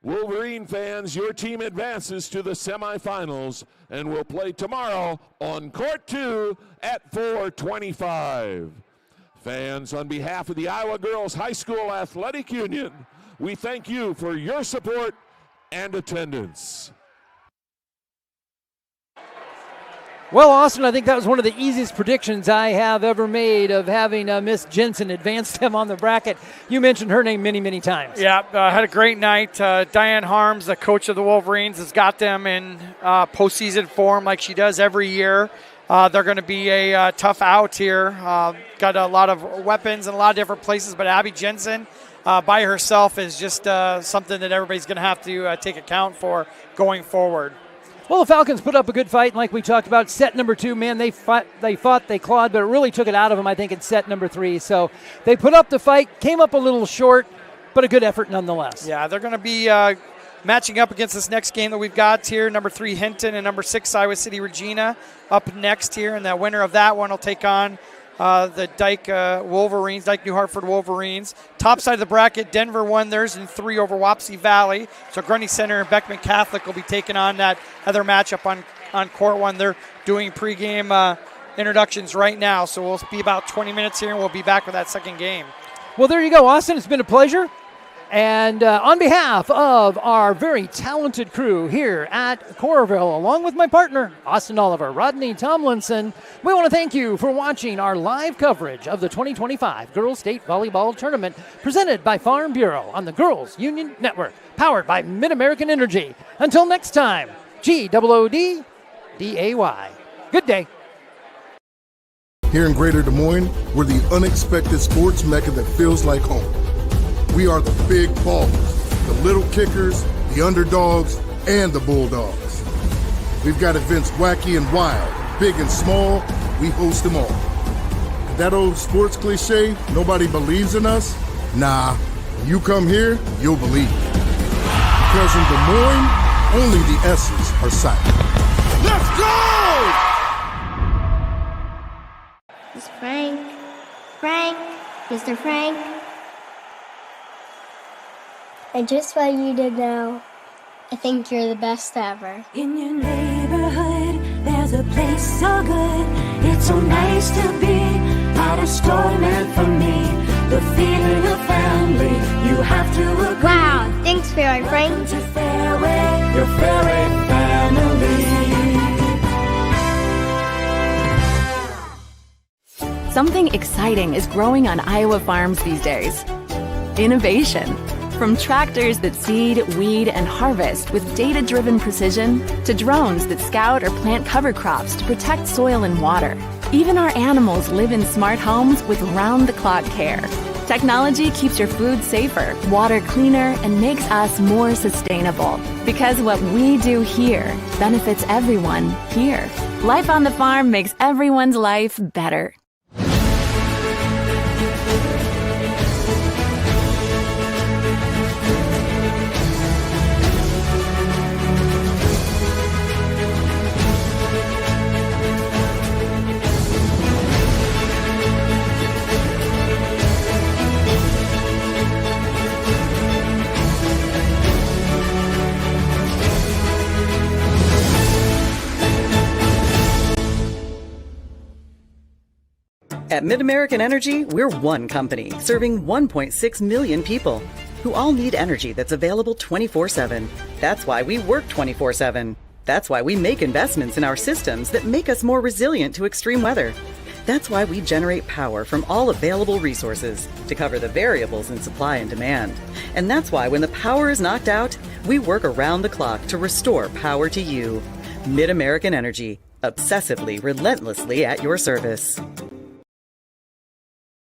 Wolverine fans, your team advances to the semifinals and will play tomorrow on Court 2 at 4:25. Fans, on behalf of the Iowa Girls High School Athletic Union, we thank you for your support and attendance. Well, Austin, I think that was one of the easiest predictions I have ever made of having Miss Jensen advance them on the bracket. You mentioned her name many, many times. Yeah, had a great night. Diane Harms, the coach of the Wolverines, has got them in postseason form like she does every year. They're going to be a tough out here. Got a lot of weapons in a lot of different places, but Abby Jensen by herself is just something that everybody's going to have to take account for going forward. Well, the Falcons put up a good fight, and like we talked about, set number 2, man, they fought, they clawed, but it really took it out of them, I think, in set number 3. So they put up the fight, came up a little short, but a good effort nonetheless. Yeah, they're going to be matching up against this next game that we've got here, number 3 Hinton and number 6 Iowa City Regina up next here, and the winner of that one will take on the Dike-New Hartford Wolverines. Top side of the bracket, Denver won theirs in 3 over Wapsie Valley. So Grundy Center and Beckman Catholic will be taking on that other matchup on court 1. They're doing pregame introductions right now, so we'll be about 20 minutes here, and we'll be back with that second game. Well, there you go, Austin. It's been a pleasure. And on behalf of our very talented crew here at Coralville, along with my partner, Austin Oliver, Rodney Tomlinson, we want to thank you for watching our live coverage of the 2025 Girls State Volleyball Tournament presented by Farm Bureau on the Girls Union Network, powered by Mid-American Energy. Until next time, GOODDAY. Good day. Here in Greater Des Moines, we're the unexpected sports mecca that feels like home. We are the big ballers, the little kickers, the underdogs, and the bulldogs. We've got events wacky and wild, big and small, we host them all. That old sports cliche, nobody believes in us? Nah, when you come here, you'll believe. Because in Des Moines, only the S's are silent. Let's go! It's Frank. Frank, Mr. Frank. And just what you did now, I think you're the best ever. In your neighborhood, there's a place so good. It's so nice to be at a store meant for me. The feeling of family, you have to agree. Wow, thanks, Fairway Frank. Welcome to Fairway, your Fairway family. Something exciting is growing on Iowa farms these days. Innovation. From tractors that seed, weed, and harvest with data-driven precision to drones that scout or plant cover crops to protect soil and water. Even our animals live in smart homes with round-the-clock care. Technology keeps your food safer, water cleaner, and makes us more sustainable. Because what we do here benefits everyone here. Life on the farm makes everyone's life better. At Mid-American Energy, we're one company serving 1.6 million people who all need energy that's available 24/7. That's why we work 24/7. That's why we make investments in our systems that make us more resilient to extreme weather. That's why we generate power from all available resources to cover the variables in supply and demand. And that's why when the power is knocked out, we work around the clock to restore power to you. Mid-American Energy, obsessively, relentlessly at your service.